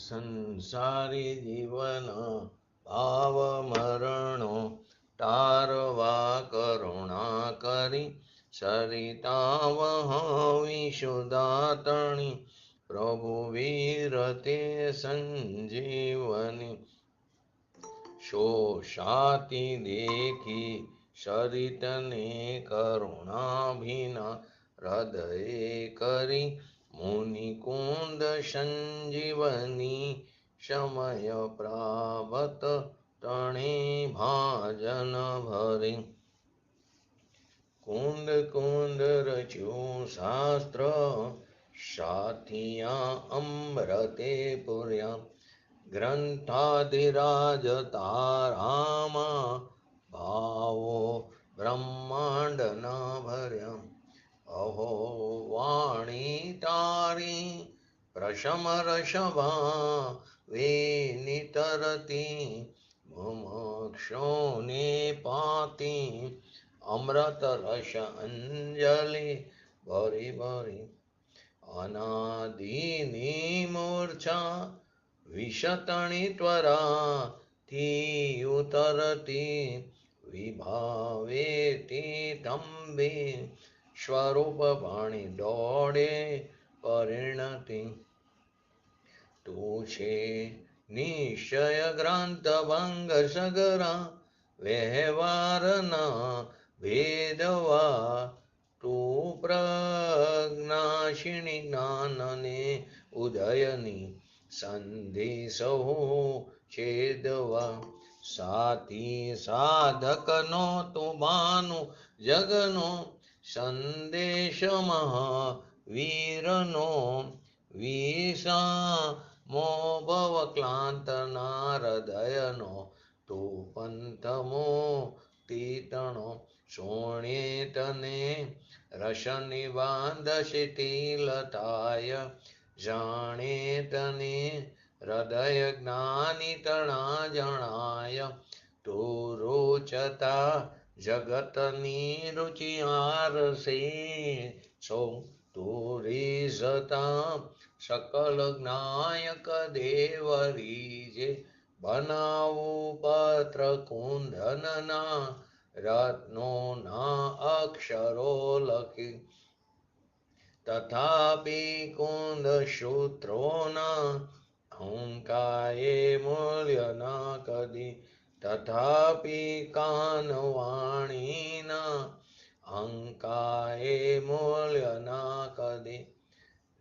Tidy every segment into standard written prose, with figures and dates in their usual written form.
સંસારી જીવન ભાવ મરણો તારવા કરુણા કરી સરિતા વહાવી સુદાતણી પ્રભુ વીરતે સંજીવની શોષાતી દેખી સરિતને કરુણાભિના હૃદયે કરી મુનિકુંદ સંજીવની સમય પ્રાપ્ત તણે ભાજન ભરી કુંદ કુંદ રચ્યું શાસ્ત્ર સાથિયા અમૃતે પુર્યા ગ્રંથાધિરાજ તારામાં ભાવો બ્રહ્માંડ ના ભર્યા અહો વાણી તારી પ્રશમ રસભા વેનિતરતી મુમક્ષોને પાતી અમૃત રસ અંજલિ ભરી ભરી અનાદિની મૂર્છા વિશતણી ત્વરા થી ઉતરતી વિભાવેતી તંબે સ્વરૂપ પાણી દોડે પરિણતિ તું છે નિશ્ચય ગ્રંથ ભંગ સગરા વ્યવહારના ભેદવા તું પ્રજ્ઞાશિણી જ્ઞાનને ઉદયની સંદેશો છેદવા સાથી સાધકનો તું ભાનુ જગનો સંદેશ મહાવીરનો વિષા મોભવ ક્લાંતના હૃદયનો તું પંથમો તીતણો સોણે તને રસ નિબાંધ શિથિલતાય જાણે તને હૃદય જ્ઞાની તણા જણાય તું રોચતા જગતની રુચિ આરસે સો તું રીઝતા સકલ જ્ઞાયક દેવરીજે બનાવું પત્ર કુંદનના રત્નો ના અક્ષરો લખી તથાપિ કુંદ સૂત્રોના અંકાએ મૂલ્ય ના કદી તથાપિ કાનવાણીના અંકાએ મૂલ્ય ના કદી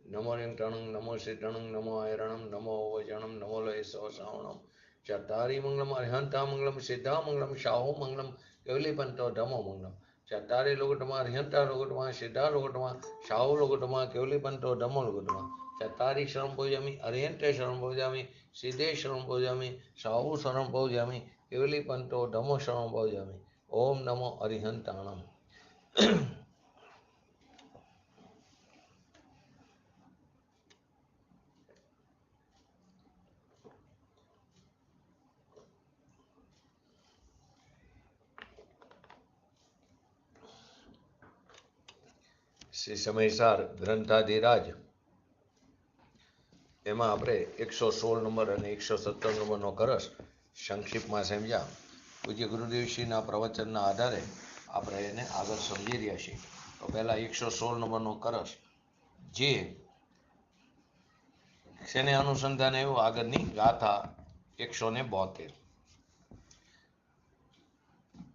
નમો લિંગટણં નમો શ્રીટણં નમો આયરણં નમો વજણં નમો લય શ્રાવણમ ચતારી મંગલમ અર્હંતા મંગલમ સિદ્ધા મંગલમ શાહો મંગલમ કેવલીપંતો ધમો મંગલમ ચતારી લોગટમાં અર્હંતા લોગટમાં સિદ્ધા લોગટમાં શાહો લોગટમાં કેવલીપંતો ધમો લોગટમાં ચતારી શરણ ભોજામી અર્હંતે શરણ ભોજામી સિદ્ધે શરણ ભોજામી શાહો શરણ ભોજામી કેવલીપંતો ધમો શરણ ભોજામી ઓમ નમો અરિહંતાણમ શ્રી સમયસાર ગ્રંથાધિરાજ એમાં આપણે 116 નંબર અને 117 નંબરનો કરસ સંક્ષિપ્તમાં સમજ્યા. પૂજ્ય ગુરુદેવશ્રીના પ્રવચનના આધારે આપણે એને આગળ સમજી રહ્યા છીએ. તો પહેલા 116 નંબરનો કરસ જે શેને અનુસંધાને એવું આગળની ગાથા 172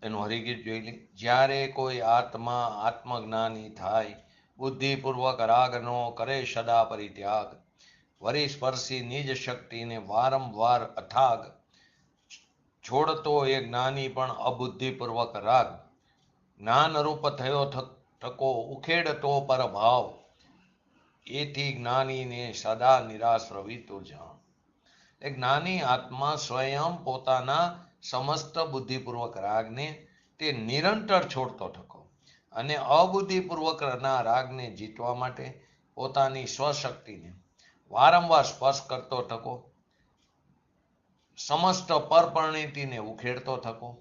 એનું હરિગીત જોઈ લે. જ્યારે કોઈ આત્મા આત્મજ્ઞાની થાય બુદ્ધિપૂર્વક રાગનો કરે સદા પરિત્યાગ વરી સ્પર્શી નિજ શક્તિને વારંવાર અથાગ છોડતો એ જ્ઞાની પણ અબુદ્ધિપૂર્વક રાગ જ્ઞાનરૂપ થયો થકો ઉખેડતો પરભાવ એથી જ્ઞાનીને સદા નિરાશ રવિતો જાણ. એ જ્ઞાની આત્મા સ્વયં પોતાના સમસ્ત બુદ્ધિપૂર્વક રાગને તે નિરંતર છોડતો થકો અને અબુદ્ધિપૂર્વકના રાગને જીતવા માટે પોતાની સ્વશક્તિને વારંવાર સ્પર્શ કરતો થકો સમસ્ત પરપરિણીતિને ઉખેડતો થકો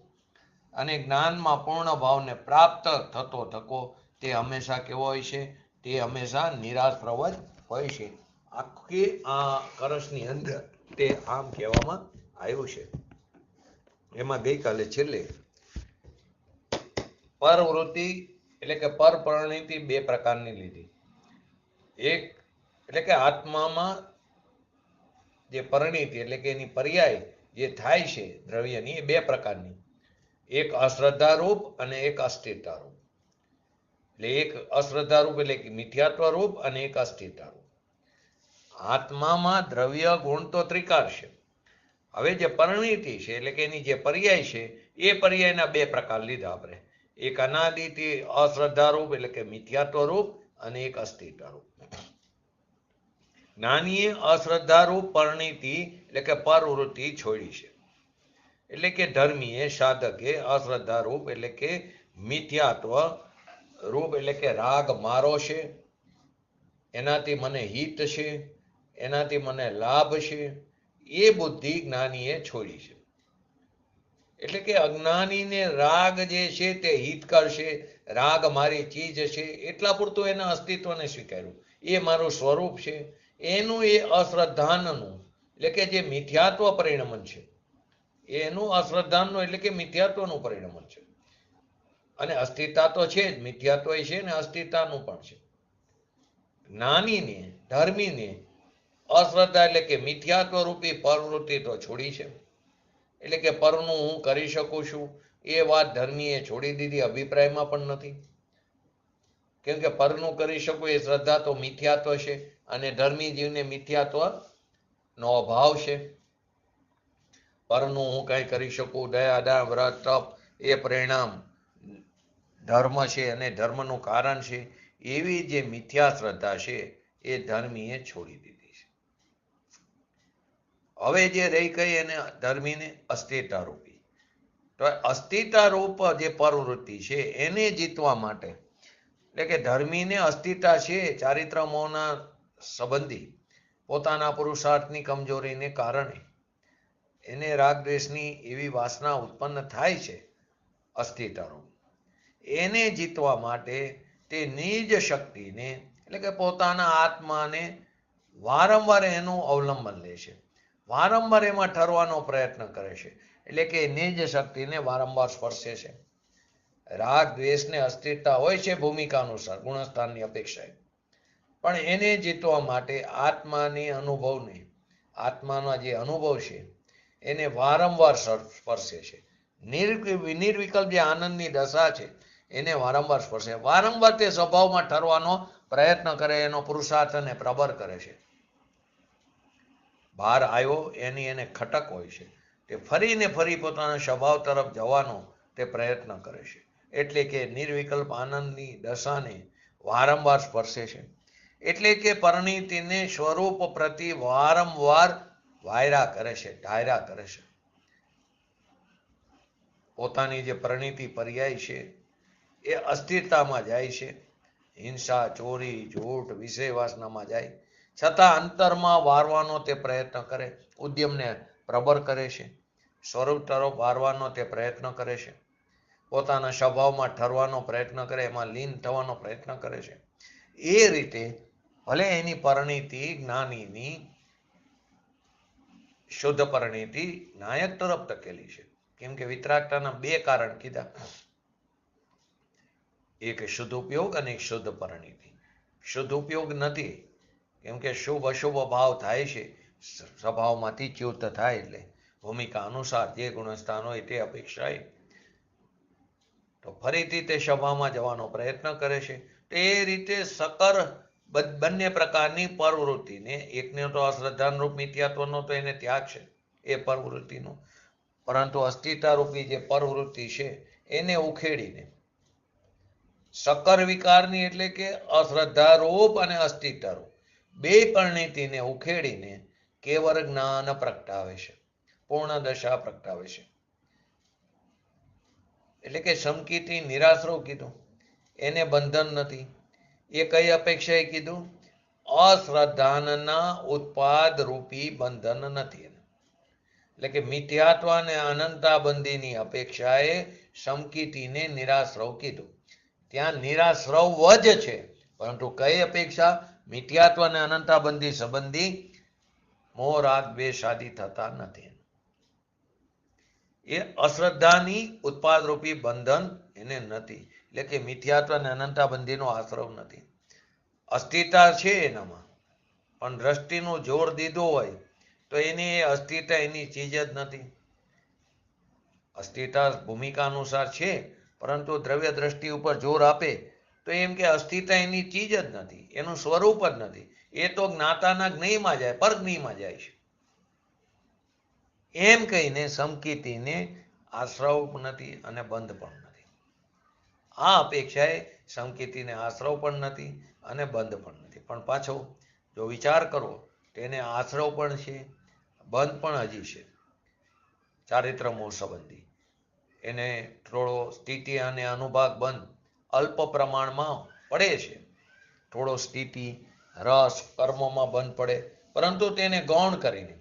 અને જ્ઞાનમાં પૂર્ણ ભાવને પ્રાપ્ત થતો થકો તે હંમેશા કેવો હોય છે? તે હંમેશા નિરાશ પ્રવૃત્ત હોય છે. આખી આ કરસની અંદર તે આમ કહેવામાં આવ્યું છે. એમાં ગઈકાલે છેલ્લે પરવૃત્તિ એટલે કે પરપરિણીતિ બે પ્રકારની લીધી. એક એટલે કે આત્મામાં જે પરિણીતિ એટલે કે એની પર્યાય જે થાય છે દ્રવ્યની એ બે પ્રકારની, એક અશ્રદ્ધા રૂપ અને એક અસ્થિરતા રૂપ. એટલે એક અશ્રદ્ધા રૂપ એટલે કે મિથ્યાત્વ રૂપ અને એક અસ્થિરતા રૂપ. આત્મામાં દ્રવ્ય ગુણ તો ત્રિકાર છે. હવે જે પરિણીતિ છે એટલે કે એની જે પર્યાય છે એ પર્યાયના બે પ્રકાર લીધા આપણે, એક અનાદિથી અશ્રદ્ધા રૂપ એટલે કે મિથ્યાત્વ રૂપ અને એક અસ્થિરતા રૂપ. જ્ઞાનીએ અશ્રદ્ધા રૂપ પરિણીતિ એટલે કે પરવૃત્તિ છોડી છે. એટલે કે ધર્મીએ સાધકે અશ્રદ્ધા રૂપ એટલે કે મિથ્યાત્વ રૂપ એટલે કે રાગ મારો છે, એનાથી મને હિત છે, એનાથી મને લાભ છે, એ બુદ્ધિ જ્ઞાનીએ છોડી છે. એટલે કે અજ્ઞાનીને રાગ જે છે તે હિતકર છે, રાગ મારી ચીજ છે એટલા પૂરતું એના અસ્તિત્વને સ્વીકાર્યું, એ મારું સ્વરૂપ છે. એનું એ અશ્રદ્ધાનનું એટલે કે જે મિથ્યાત્વ પરિણમન છે, એનું અશ્રદ્ધાનનું એટલે કે મિથ્યાત્વનું પરિણમન છે. અને અસ્થિરતા તો છે જ, મિથ્યાત્વ છે ને અસ્થિરતાનું પણ છે. જ્ઞાનીને ધર્મીને અશ્રદ્ધા એટલે કે મિથ્યાત્વ રૂપી પ્રવૃત્તિ તો છોડી છે. એટલે કે પરનું હું કરી શકું છું એ વાત ધર્મીએ છોડી દીધી, અભિપ્રાયમાં પણ નથી. કેમ કે પરનું કરી શકું એ શ્રદ્ધા તો મિથ્યાત્વ છે અને ધર્મી જીવને મિથ્યાત્વ નો અભાવ છે. પરનું હું કઈ કરી શકું, દયા દાન વ્રત તપ એ પરિણામ ધર્મ છે અને ધર્મનું કારણ છે, એવી જે મિથ્યા શ્રદ્ધા છે એ ધર્મીએ છોડી દીધી છે. હવે જે રહી ગઈ એને ધર્મીને અસ્થિરતા રૂપી. તો અસ્થિરતા રૂપ જે પ્રવૃત્તિ છે એને જીતવા માટે એટલે કે ધર્મીને અસ્થિરતા છે ચારિત્ર મોહના સંબંધી પોતાના પુરુષાર્થની કમજોરીને કારણે એને રાગ દ્વેષની એવી વાસના ઉત્પન્ન થાય છે અસ્થિરતા રૂપ. એને જીતવા માટે તે નિજ શક્તિને એટલે કે પોતાના આત્માને વારંવાર એનું અવલંબન લે છે, વારંવાર એમાં ઠરવાનો પ્રયત્ન કરે છે. એટલે કે નિજ શક્તિને વારંવાર સ્પર્શે છે. રાગ દ્વેષને અસ્થિરતા હોય છે ભૂમિકા અનુસાર ગુણસ્થાનની અપેક્ષાએ, પણ એને જીતવા માટે આત્માની અનુભવને, આત્માનો જે અનુભવ છે એને વારંવાર સ્પર્શે છે. નિર્વિકલ્પ જે આનંદની દશા છે એને વારંવાર સ્પર્શે, વારંવાર તે સ્વભાવમાં ઠરવાનો પ્રયત્ન કરે, એનો પુરુષાર્થ અને પ્રબળ કરે છે. બહાર આવ્યો એની એને ખટક હોય છે, તે ફરીને ફરી પોતાના સ્વભાવ તરફ જવાનો તે પ્રયત્ન કરે છે. એટલે કે નિર્વિકલ્પ આનંદની દશાને વારંવાર સ્પર્શે છે. એટલે કે પરિણીતિને સ્વરૂપ પ્રતિ વારંવાર વાયરા કરે છે, ધાયરા કરે છે. પોતાની જે પરિણીતિ પર્યાય છે એ અસ્થિરતામાં જાય છે, હિંસા, ચોરી, જૂઠ, વિષય વાસનામાં જાય, છતાં અંતરમાં વારવાનો તે પ્રયત્ન કરે, ઉદ્યમને પ્રબળ કરે છે, સ્વરૂપ તરફ વારવાનો તે પ્રયત્ન કરે છે, પોતાના સ્વભાવમાં ઠરવાનો પ્રયત્ન કરે, એમાં લીન થવાનો પ્રયત્ન કરે છે. એ રીતે ભલે એની પરિણીતિ જ્ઞાનીની શુદ્ધ પરિણીતિ નાયક તરફ ટકેલી છે. કેમ કે વિતરાગતાના બે કારણ કીધા, એક શુદ્ધ ઉપયોગ અને એક શુદ્ધ પરિણીતિ. શુદ્ધ ઉપયોગ નથી, કેમ કે શુભ અશુભ ભાવ થાય છે, સ્વભાવમાંથી ચ્યુત થાય એટલે ભૂમિકા અનુસાર જે ગુણસ્થાન હોય તે અપેક્ષાએ તો ફરીથી તે સભામાં જવાનો પ્રયત્ન કરે છે. તે રીતે સકર બંને પ્રકારની પ્રવૃત્તિને, એકને તો અશ્રદ્ધારૂપ મિથ્યાત્વનો તો એને ત્યાગ છે એ પ્રવૃત્તિનો, પરંતુ અસ્થિરતા રૂપી જે પ્રવૃત્તિ છે એને ઉખેડીને સકર વિકારની એટલે કે અશ્રદ્ધારૂપ અને અસ્થિરતારૂપ બે પરિણીતિને ઉખેડીને કેવળ જ્ઞાન પ્રગટાવે છે, પૂર્ણ દશા પ્રગટાવે છે. એટલે કે સમકીર્તિ નિરાશ્રવ કીધું, એને બંધન નથી. એ કઈ અપેક્ષાએ કીધું? અશ્રદ્ધાનના ઉત્પાદ રૂપી બંધન નથી. એટલે કે મિથ્યાત્વ અને અનંતાબંધીની અપેક્ષાએ સમકીર્તિને નિરાશ્રવ કીધું. ત્યાં નિરાશ્રવ જ છે, પરંતુ કઈ અપેક્ષા? મિથ્યાત્વ અને અનંતાબંધી સંબંધી મોહ રાગ દ્વેષ આદિ થતા નથી. એ અશ્રદ્ધાની ઉત્પાદરૂપી બંધન એને નથી, એટલે કે મિથ્યાત્વ અને અનંતાબંધીનો આશ્રવ નથી. અસ્થિરતા છે એનામાં, પણ દ્રષ્ટિનું જોર દીધું હોય તો એની અસ્થિરતા એની ચીજ જ નથી. અસ્થિરતા ભૂમિકા અનુસાર છે, પરંતુ દ્રવ્ય દ્રષ્ટિ ઉપર જોર આપે તો એમ કે અસ્થિરતા એની ચીજ જ નથી, એનું સ્વરૂપ જ નથી. એ તો જ્ઞાતાના જ્ઞેયમાં જાય, પરજ્ઞેયમાં જાય છે. એમ કહીને સમકીર્તિને આશ્રવ નથી અને બંધ પણ નથી. આ અપેક્ષાએ સમકીર્તિને આશ્રવ પણ નથી અને બંધ પણ નથી. પણ પાછો જો વિચાર કરો તો એને આશ્રવ પણ છે, બંધ પણ હજી છે. ચારિત્ર મોહ સંબંધી એને થોડો સ્થિતિ અને અનુભાગ બંધ અલ્પ પ્રમાણમાં પડે છે. થોડો સ્થિતિ રસ કર્મોમાં બંધ પડે, પરંતુ તેને ગૌણ કરીને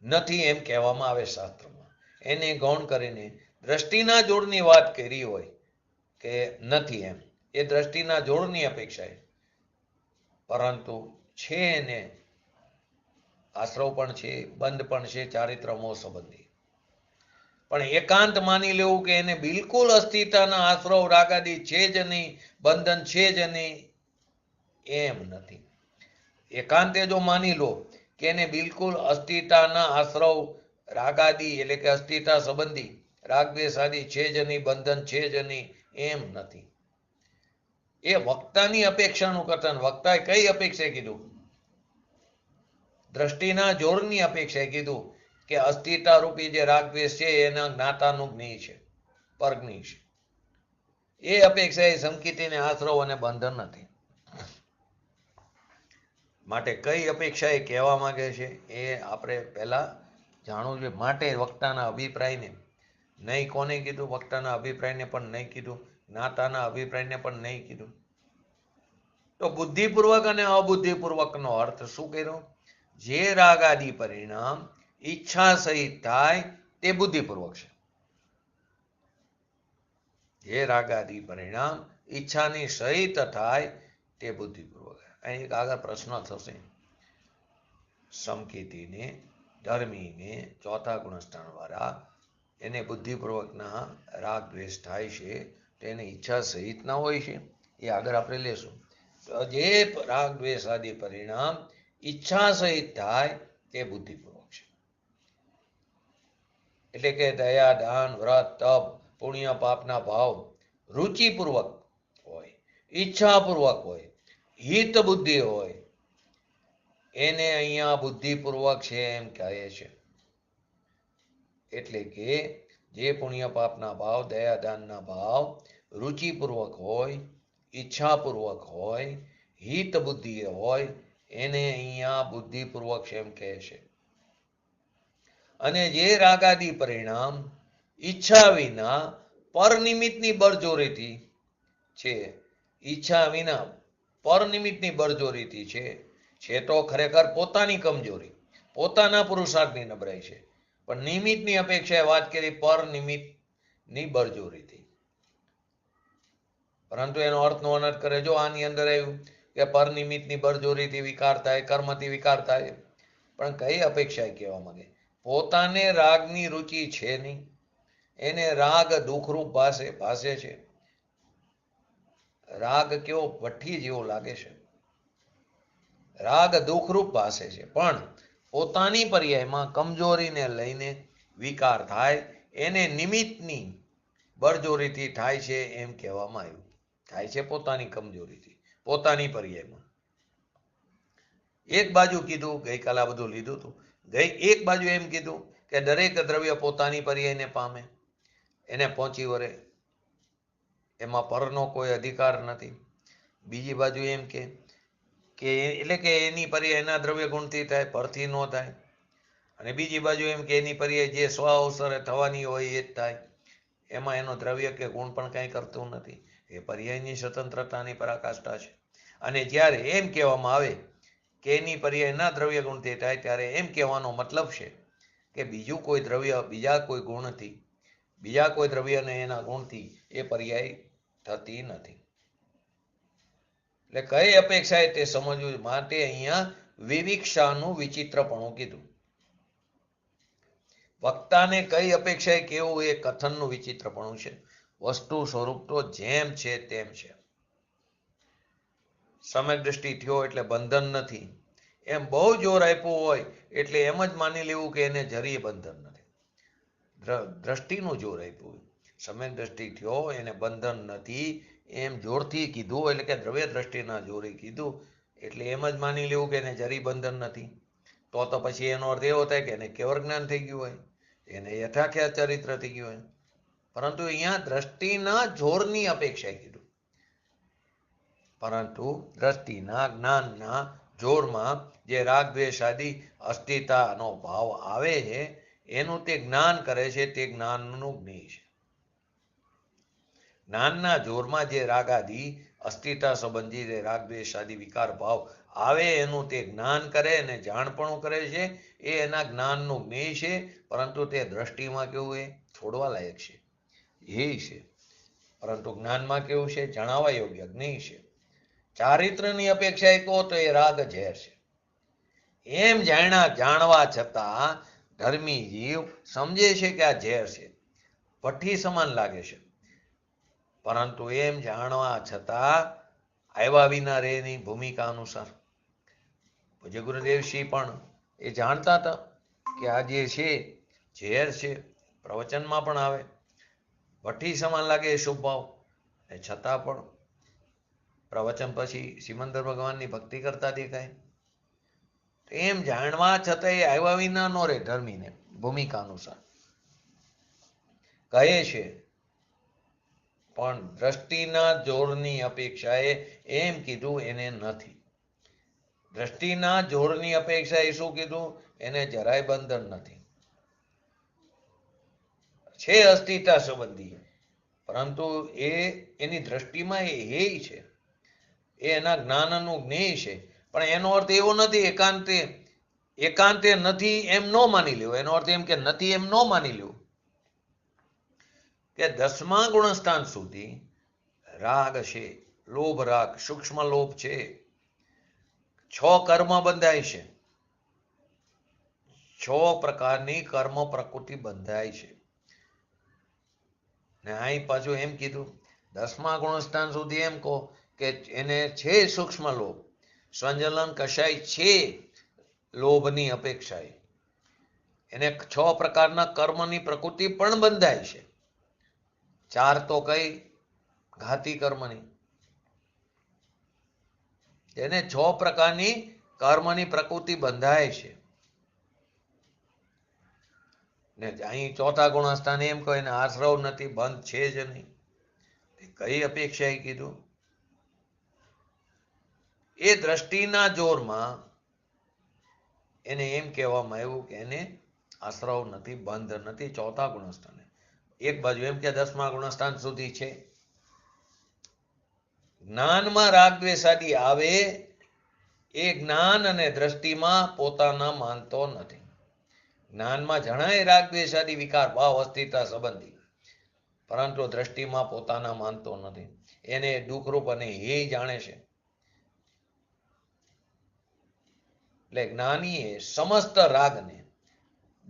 નથી એમ કહેવામાં આવે શાસ્ત્રમાં. એને ગૌણ કરીને દ્રષ્ટિના જોડની વાત કરી હોય કે નથી એમ, એ દ્રષ્ટિના જોડની અપેક્ષાએ, પરંતુ છે એને આશ્રવ પણ છે, બંધ પણ છે, ચારિત્ર મોહ સંબંધી. પણ એકાંત માની લેવું કે એને બિલકુલ અસ્થિરતાના આશ્રવ રાગાદી છે જ નહીં, બંધન છે જ નહીં, એમ નથી. એકાંતે જો માની લો કે એને બિલકુલ અસ્થિરતાના આશ્રવ રાગાદી એટલે કે અસ્થિરતા સંબંધી રાગદ્વેષ આદિ છે જ નહીં, બંધન છે જ નહીં, એમ નથી. એ વક્તાની અપેક્ષાનું કથન. વક્તાએ કઈ અપેક્ષાએ કીધું? દ્રષ્ટિના જોરની અપેક્ષાએ કીધું કે અસ્થિરતા રૂપી જે રાગદ્વેષ છે એના જ્ઞાતાનું જ્ઞેય છે, પરજ્ઞેય છે. એ અપેક્ષાએ સમકીર્તિને આશ્રવ અને બંધન નથી. માટે કઈ અપેક્ષા એ કહેવા માંગે છે એ આપણે પહેલા જાણવું જોઈએ. માટે વક્તાના અભિપ્રાયને નહીં, કોને કીધું? વક્તાના અભિપ્રાયને પણ નહીં કીધું, જ્ઞાતાના અભિપ્રાયને પણ નહીં કીધું. તો બુદ્ધિપૂર્વક અને અબુદ્ધિપૂર્વકનો અર્થ શું કર્યો? જે રાગ આદિ પરિણામ ઈચ્છા સહિત થાય તે બુદ્ધિપૂર્વક છે. જે રાગ આદિ પરિણામ ઈચ્છાની સહિત થાય તે બુદ્ધિપૂર્વક. અહીં એક આગળ પ્રશ્ન થશે. સમકીર્તિને ધર્મીને ચોથા ગુણસ્થાન વાળા એને બુદ્ધિપૂર્વકના રાગ દ્વેષ થાય છે, તેને ઈચ્છા સહિત ના હોય છે. એ આગળ આપણે લેશું. તો જે રાગ દ્વેષ આદિ પરિણામ ઈચ્છા સહિત થાય તે બુદ્ધિપૂર્વક છે. એટલે કે દયા, દાન, વ્રત, તપ, પુણ્ય પાપના ભાવ રુચિપૂર્વક હોય, ઈચ્છાપૂર્વક હોય, હિત બુદ્ધિ હોય, એને અહીંયા બુદ્ધિપૂર્વક છે એમ કહે છે. એટલે કે જે પુણ્ય પાપના ભાવ, દયા દાનના ભાવ રુચિપૂર્વક હોય, ઈચ્છાપૂર્વક હોય, હિત બુદ્ધિ હોય, એને અહીંયા બુદ્ધિપૂર્વક છે એમ કહે છે. અને જે રાગાદી પરિણામ ઈચ્છા વિના પરનિમિત્તની બળજોરીથી છે, ઈચ્છા વિના પરનિમિત્તની બળજોરીથી છે તો ખરેખર પોતાની કમજોરી, પોતાના પુરુષાર્થની નબળાઈ છે. પણ નિમિત્તની અપેક્ષાએ વાત કરી પરનિમિત્તની બળજોરીથી. પરંતુ એનો અર્થનો અનર્થ કરે. જો આની અંદર આવ્યું કે પરનિમિત્તની બળજોરીથી વિકાર થાય, કર્મથી વિકાર થાય, પણ કઈ અપેક્ષાએ કહેવા માંગે? પોતાને રાગની રુચિ છે નહીં, એને રાગ દુઃખરૂપ ભાસે છે. રાગ કેવો ભઠ્ઠી જેવો લાગે છે, રાગ દુઃખરૂપ ભાસે છે, પણ પોતાની પર્યાયમાં કમજોરીને લઈને વિકાર થાય, એને નિમિત્તની બળજોરીથી થાય છે એમ કહેવામાં આવ્યું. થાય છે પોતાની કમજોરીથી, પોતાની પર્યાયમાં. એક બાજુ કીધું, ગઈકાલે આ બધું લીધું હતું, એક બાજુ એમ કીધું કે દરેક દ્રવ્ય પોતાની પર્યાયને પામે, એને પહોંચી વળે, એમાં પરનો કોઈ અધિકાર નથી. બીજી બાજુ એમ કે એટલે કે એની પર્યાય એના દ્રવ્ય ગુણથી થાય, પરથી ન થાય. અને બીજી બાજુ એમ કે એની પર્યાય જે સ્વ અવસરે થવાની હોય એ જ થાય, એમાં એનો દ્રવ્ય કે ગુણ પણ કંઈ કરતું નથી. એ પર્યાયની સ્વતંત્રતાની પરાકાષ્ઠા છે. અને જ્યારે એમ કહેવામાં આવે કે એની પર્યાય ના દ્રવ્ય ગુણથી થાય, ત્યારે એમ કહેવાનો મતલબ છે કે બીજું કોઈ દ્રવ્ય બીજા કોઈ ગુણથી, બીજા કોઈ દ્રવ્યને એના ગુણથી એ પર્યાય થતી નથી. એટલે કઈ અપેક્ષાએ તે સમજવું. માટે અહીંયા વિવિક્ષાનું વિચિત્રપણું કીધું. વક્તાને કઈ અપેક્ષાએ કેવું એ કથનનું વિચિત્રપણું છે. વસ્તુ સ્વરૂપ તો જેમ છે તેમ છે. સમ્યક દ્રષ્ટિ થયો એટલે બંધન નથી એમ બહુ જોર આપ્યું હોય એટલે એમ જ માની લેવું કે એને જરીય બંધન નથી. દ્રષ્ટિનું જોર આપ્યું. સમ્યક દ્રષ્ટિ થયો એને બંધન નથી એમ જોરથી કીધું, એટલે કે દ્રવ્ય દ્રષ્ટિના જોરે કીધું એટલે એમ જ માની લેવું કે એને જરી બંધન નથી. તો પછી એનો અર્થ એવો થાય કે એને કેવળ જ્ઞાન થઈ ગયું હોય, એને યથાખ્યાત ચરિત્ર થઈ ગયું હોય. પરંતુ અહીંયા દ્રષ્ટિના જોરની અપેક્ષાએ કીધું. પરંતુ દ્રષ્ટિના જ્ઞાનના જોરમાં જે રાગ દ્વેષ આદિ અસ્થિતાનો ભાવ આવે છે એનું તે જ્ઞાન કરે છે, તે જ્ઞાનનું જ્ઞેય છે. જ્ઞાનના જોરમાં જે રાગ આદિ અસ્થિતા સંબંધી જે રાગ દ્વેષ આદિ વિકાર ભાવ આવે એનું તે જ્ઞાન કરે અને જાણપણું કરે છે, એ એના જ્ઞાનનું જ્ઞેય છે. પરંતુ તે દ્રષ્ટિમાં કેવું એ છોડવા લાયક છે, એ છે. પરંતુ જ્ઞાનમાં કેવું છે? જણાવવા યોગ્ય જ્ઞેય છે. ચારિત્રની અપેક્ષાએ કહો તો એ રાગ ઝેર છે. એમ જાણવા છતાં ધર્મી જીવ સમજે છે કે આ ઝેર છે, ભઠ્ઠી સમાન લાગે છે. પરંતુ એમ જાણવા છતાં આવ્યા વિના રેની ભૂમિકા અનુસાર પૂજ્ય ગુરુદેવશ્રી પણ એ જાણતા હતા કે આ જે છે ઝેર છે. પ્રવચનમાં પણ આવે, ભઠ્ઠી સમાન લાગે એ શુભ ભાવ, એ છતાં પણ પ્રવચન પછી સિમંદર ભગવાનની ભક્તિ કરતા દેખાય. એમ જાણવા છતાં એ આવ્યા વિના નો રે ધર્મીને ભૂમિકા અનુસાર કહે છે. પણ દ્રષ્ટિના જોરની અપેક્ષાએ એમ કીધું એને નથી. દ્રષ્ટિના જોરની અપેક્ષાએ શું કીધું? એને જરાય બંધન નથી. છે અસ્થિતા સંબંધી, પરંતુ એ એની દ્રષ્ટિમાં એ હેય છે, એ એના જ્ઞાનનું જ્ઞેય છે. પણ એનો અર્થ એવો નથી એકાંતે નથી એમ ન માની લેવું. એનો અર્થ એમ કે નથી એમ ન માની લેવું કે 10મા ગુણસ્થાન સુધી રાગ છે, લોભ રાગ, સૂક્ષ્મ લોભ છે, 6 કર્મ બંધાય છે, 6 પ્રકારની કર્મ પ્રકૃતિ બંધાય છે. ને અહીં પાછું એમ કીધું 10મા ગુણસ્થાન સુધી એમ કહો કે એને છે સૂક્ષ્મ લોભ, સંજલન કશાય છે લોભની અપેક્ષાએ. એને 6 પ્રકારના કર્મની પ્રકૃતિ પણ બંધાય છે. 4 તો કઈ ઘાતી કર્મની. એને 6 પ્રકારની કર્મની પ્રકૃતિ બંધાય છે. ને અહીં 4થા ગુણસ્થાન એમ કહે એને આશ્રવ નથી, બંધ છે જ નહીં. કઈ અપેક્ષાએ કીધું? એ દ્રષ્ટિના જોરમાં એને એમ કહેવામાં આવ્યું કે એને આશ્રવ નથી, બંધ નથી 4થા ગુણસ્થાને. એક બાજુ એમ કે 10મા ગુણસ્થાન સુધી છે. જ્ઞાનમાં રાગ દ્વેષાદી આવે એ જ્ઞાન અને દ્રષ્ટિમાં પોતાના માનતો નથી. જ્ઞાનમાં જણાય રાગ દ્વેષાદી વિકાર ભાવ અસ્થિતા સંબંધી, પરંતુ દ્રષ્ટિમાં પોતાના માનતો નથી. એને દુઃખરૂપ અને એ જાણે છે. એટલે જ્ઞાનીએ સમસ્ત રાગને,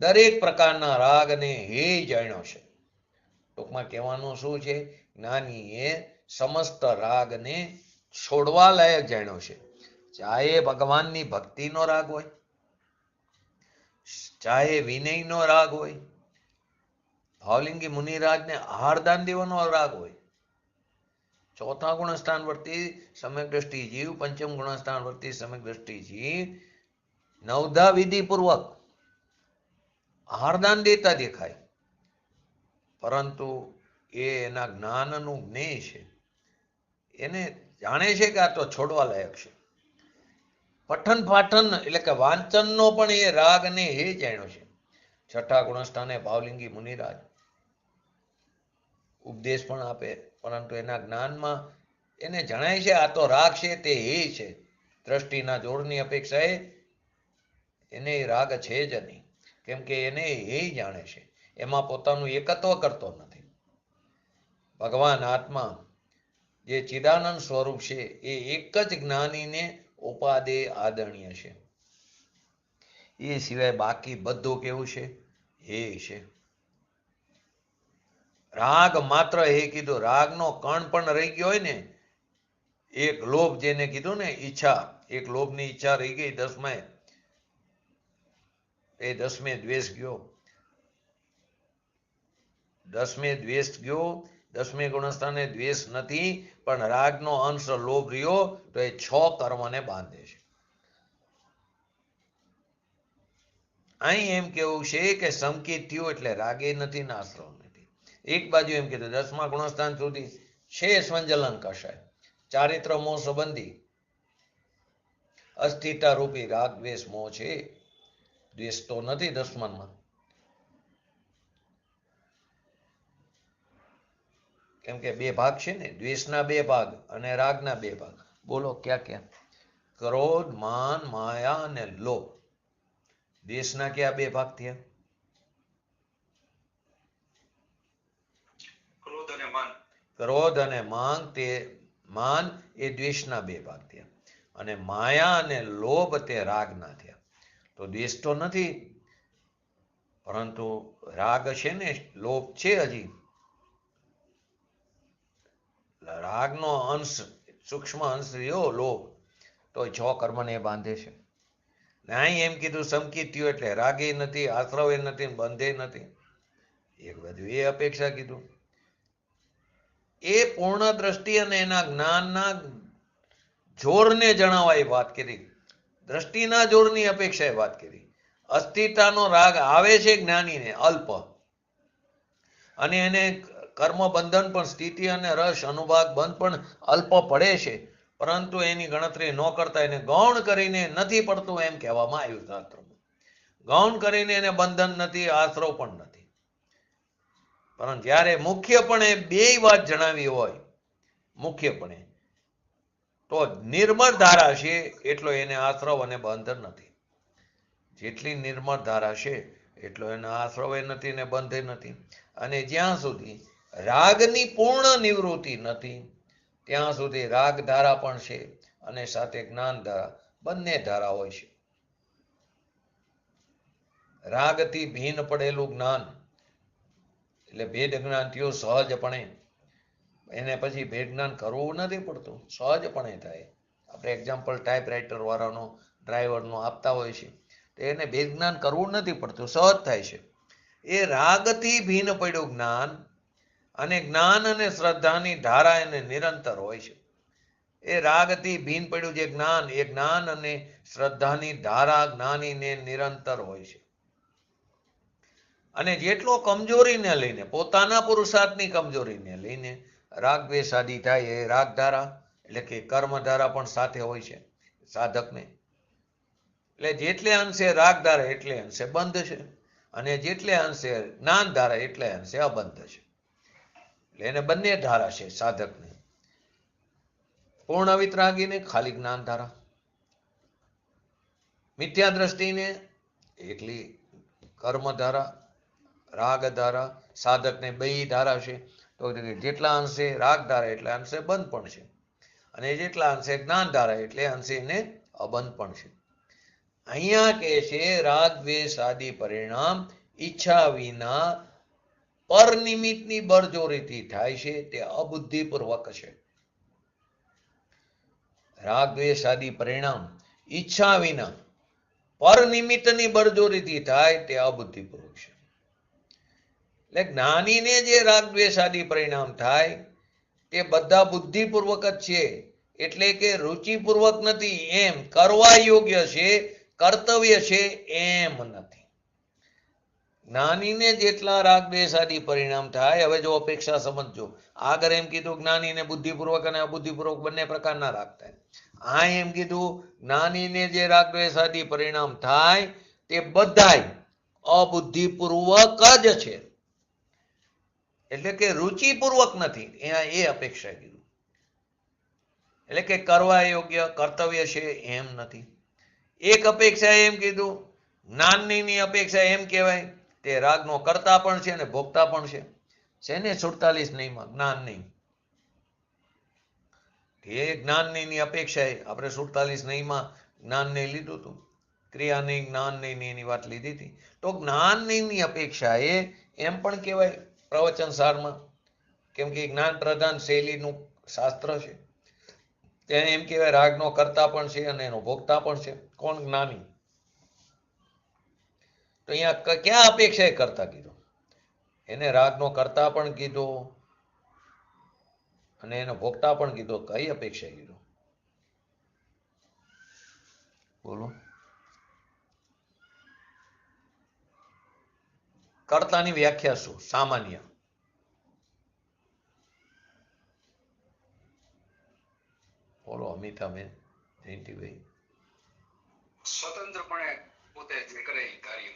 દરેક પ્રકારના રાગને હે જાણ્યો છે. ટૂંકમાં કહેવાનું શું છે? જ્ઞાનીએ સમસ્ત રાગને છોડવા લાયક જાણ્યો છે. ચાહે ભગવાનની ભક્તિનો રાગ હોય, ચાહે વિનયનો રાગ હોય, ભાવલિંગી મુનિરાજને આહારદાન દેવાનો રાગ હોય, 4થા ગુણસ્થાન વર્તી સમ્યક દ્રષ્ટિ જીવ, 5મ ગુણસ્થાન વર્તી સમ્યક દ્રષ્ટિ જીવ 9ધા વિધિપૂર્વક આહારદાન દેતા દેખાય. પરંતુ એ એના જ્ઞાનનું જ્ઞેય છે. એને જાણે છે કે આ તો છોડવા લાયક છે. પઠન પાઠન એટલે કે વાંચનનો પણ એ રાગને એ જાણ્યો છે. 6ઠા ગુણસ્થાને ભાવલિંગી મુનિરાજ ઉપદેશ પણ આપે, પરંતુ એના જ્ઞાનમાં એને જણાય છે આ તો રાગ છે, તે હે છે. દ્રષ્ટિના જોરની અપેક્ષાએ એને રાગ છે જ નહીં, કેમ કે એને એ જાણે છે, એમાં પોતાનું એકત્વ કરતો નથી. ભગવાન આત્મા જે ચિદાનંદ સ્વરૂપ છે એ એક જ જ્ઞાનીને ઉપાદે આદરણીય છે. એ સિવાય બાકી બધું કેવું છે? હે છે. રાગ માત્ર હે કીધું, રાગનો કણ પણ રહી ગયો હોય ને, એક લોભ જેને કીધું ને ઈચ્છા, એક લોભની ઈચ્છા રહી ગઈ 10માં, એ 10મે દ્વેષ ગયો, 10મે દ્વેષ ગયો, 10મે ગુણસ્થાને દ્વેષ નથી, પણ રાગનો અંશ લોભ રહ્યો તો એ 6 કર્મને બાંધે છે. અહીં એમ કેવું છે કે સંકિત થયું એટલે રાગે નથી ને આશ્રવ નથી. એક બાજુ એમ કીધું 10મા ગુણસ્થાન સુધી છે સંજલન કષાય, ચારિત્ર મોહ સંબંધી અસ્થિરતા રૂપી રાગ દ્વેષ મોહ છે. દ્વેષ તો નથી 10મામાં, કેમ કે 2 ભાગ છે ને, દ્વેષના 2 ભાગ અને રાગના 2 ભાગ. બોલો ક્યાં ક્યાં? ક્રોધ, માન, માયા અને લોભ. દ્વેષના ક્યાં 2 ભાગ થયા? ક્રોધ અને માન એ દ્વેષના 2 ભાગ થયા, અને માયા અને લોભ તે રાગના થયા. તો દ્વેષ તો નથી, પરંતુ રાગ છે ને, લોભ છે. હજી રાગનો અંશ, સૂક્ષ્મ અંશ રહ્યો લોભ, તો 6 કર્મને બાંધે છે. અહીં એમ કીધું સંકિત થયું એટલે રાગે નથી, આશ્રવે નથી, બંધે નથી. એક બાજુ એ અપેક્ષા કીધું, એ પૂર્ણ દ્રષ્ટિ અને એના જ્ઞાનના જોરને જણાવવા એ વાત કરી. દ્રષ્ટિના જોરની અપેક્ષાએ વાત કરી. અસ્થિરતાનો રાગ આવે છે જ્ઞાનીને અલ્પ, અને એને કર્મ બંધન પણ, સ્થિતિ અને રસ અનુભાગ બંધ પણ અલ્પ પડે છે, પરંતુ એની ગણતરી ન કરતા એને ગૌણ કરીને નથી પડતું એમ કહેવામાં આવ્યું શાસ્ત્રમાં. ગૌણ કરીને એને બંધન નથી, આશ્રવ પણ નથી. પરંતુ જ્યારે મુખ્યપણે 2 વાત જણાવી હોય, મુખ્યપણે, તો નિર્મળ ધારા છે એટલો એને આશ્રવ અને બંધન નથી. જેટલી નિર્મળ ધારા છે એટલો એને આશ્રવે નથી ને બંધે નથી. અને જ્યાં સુધી રાગની પૂર્ણ નિવૃત્તિ નથી ત્યાં સુધી રાગ ધારા પણ છે અને સાથે જ્ઞાન ધારા, બંને ધારા હોય છે. રાગથી ભીન પડેલું જ્ઞાન એટલે ભેદ જ્ઞાન થયું સહજપણે. એને પછી ભેદ જ્ઞાન કરવું નથી પડતું, સહજપણે થાય. આપણે એક્ઝામ્પલ ટાઈપરાઇટર વાળાનો, ડ્રાઈવરનો આપતા હોય છે, તો એને ભેદ જ્ઞાન કરવું નથી પડતું, સહજ થાય છે. એ રાગથી ભીન પડ્યું જ્ઞાન, અને જ્ઞાન અને શ્રદ્ધાની ધારા એને નિરંતર હોય છે. એ રાગથી ભીન પડ્યું જે જ્ઞાન, એ જ્ઞાન અને શ્રદ્ધાની ધારા જ્ઞાનીને નિરંતર હોય છે. અને જેટલો કમજોરીને લઈને, પોતાના પુરુષાર્થની કમજોરીને લઈને રાગ દ્વેષ આદિ થાય, એ રાગધારા એટલે કે કર્મધારા પણ સાથે હોય છે સાધકને. એટલે જેટલે અંશે રાગધારા એટલે અંશે બંધ છે, અને જેટલે અંશે જ્ઞાન ધારા એટલે અંશે અબંધ છે. એટલે એને બંને ધારા છે સાધકને. પૂર્ણ વિતરાગીને ખાલી જ્ઞાન ધારા, મિથ્યા દ્રષ્ટિને એકલી કર્મ ધારા, રાગ ધારા. સાધકને 2 ધારા છે, તો જેટલા અંશે રાગ ધારા એટલે અંશે બંધ પણ છે, અને જેટલા અંશે જ્ઞાન ધારા એટલે અંશે એને અબંધ પણ છે. અહીંયા કે છે રાગ દ્વેષ આદિ પરિણામ ઈચ્છા વિના પર નિમિત્તની બળજોરીથી થાય છે, તે અબુદ્ધિપૂર્વક છે. રાગ દ્વેષ આદિ પરિણામ ઈચ્છા વિના પર નિમિત્તની બળજોરીથી થાય તે અબુદ્ધિપૂર્વક છે. એટલે જ્ઞાનીને જે રાગ દ્વેષ આદિ પરિણામ થાય તે બધા બુદ્ધિપૂર્વક જ છે, એટલે કે રુચિપૂર્વક નથી, એમ કરવા યોગ્ય છે, કર્તવ્ય છે એમ નથી. જ્ઞાનીને જેટલા રાગ દ્વેષ આદિ પરિણામ થાય, હવે જો અપેક્ષા સમજજો. આગળ એમ કીધું જ્ઞાનીને બુદ્ધિપૂર્વક અને અબુદ્ધિપૂર્વક બંને પ્રકારના રાગ થાય. આ એમ કીધું જ્ઞાનીને જે રાગ દ્વેષ આદિ પરિણામ થાય તે બધાય અબુદ્ધિપૂર્વક જ છે, એટલે કે રુચિપૂર્વક નથી. એ અપેક્ષા કીધું, એટલે કે કરવા યોગ્ય કર્તવ્ય છે એમ નથી. એક અપેક્ષા એમ કીધું, જ્ઞાનની અપેક્ષા એમ કહેવાય તે રાગનો કર્તા પણ છે અને ભોગતા પણ છે ને 47 નહીંમાં જ્ઞાન નહીં. એ જ્ઞાનની અપેક્ષાએ આપણે 47 નહીંમાં જ્ઞાનને લીધું હતું, ક્રિયાની જ્ઞાનની એની વાત લીધી હતી. તો જ્ઞાનની અપેક્ષાએ એમ પણ કહેવાય પ્રવચન સારમાં, કેમ કે જ્ઞાન પ્રધાન શૈલીનું શાસ્ત્ર છે. તેને એમ કહેવાય રાગનો કર્તા પણ છે અને એનો ભોગતા પણ છે. કોણ? જ્ઞાની. તો અહીંયા ક્યાં અપેક્ષાએ કરતા કીધો? એને રાગનો કર્તા પણ કીધો અને એનો ભોગતા પણ કીધો. કઈ અપેક્ષાએ કીધો? બોલો. કર્તાની વ્યાખ્યા શું? સામાન્ય. બોલો અમિતાબેન, જયંતિભાઈ. સ્વતંત્રપણે પોતે જે કરે એ કાર્ય.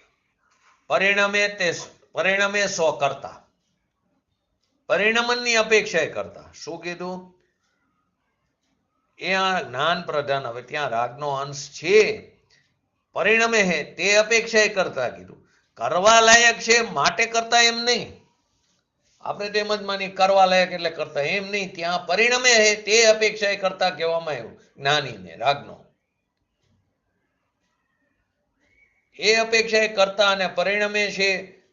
પરિણામે સો કરતા. પરિણમનની અપેક્ષાએ કરતા. શું કીધું? એ આ જ્ઞાન પ્રધાન. હવે ત્યાં રાગનો અંશ છે, પરિણમે હે તે અપેક્ષાએ કરતા કીધું. કરવા લાયક છે માટે કરતા એમ નહીં. આપણે તેમ જ માની કરવા લાયક એટલે કરતા એમ નહીં. ત્યાં પરિણમે હે તે અપેક્ષાએ કરતા કહેવામાં આવ્યું જ્ઞાનીને, રાગનો. એ અપેક્ષાએ કરતા અને પરિણમે છે,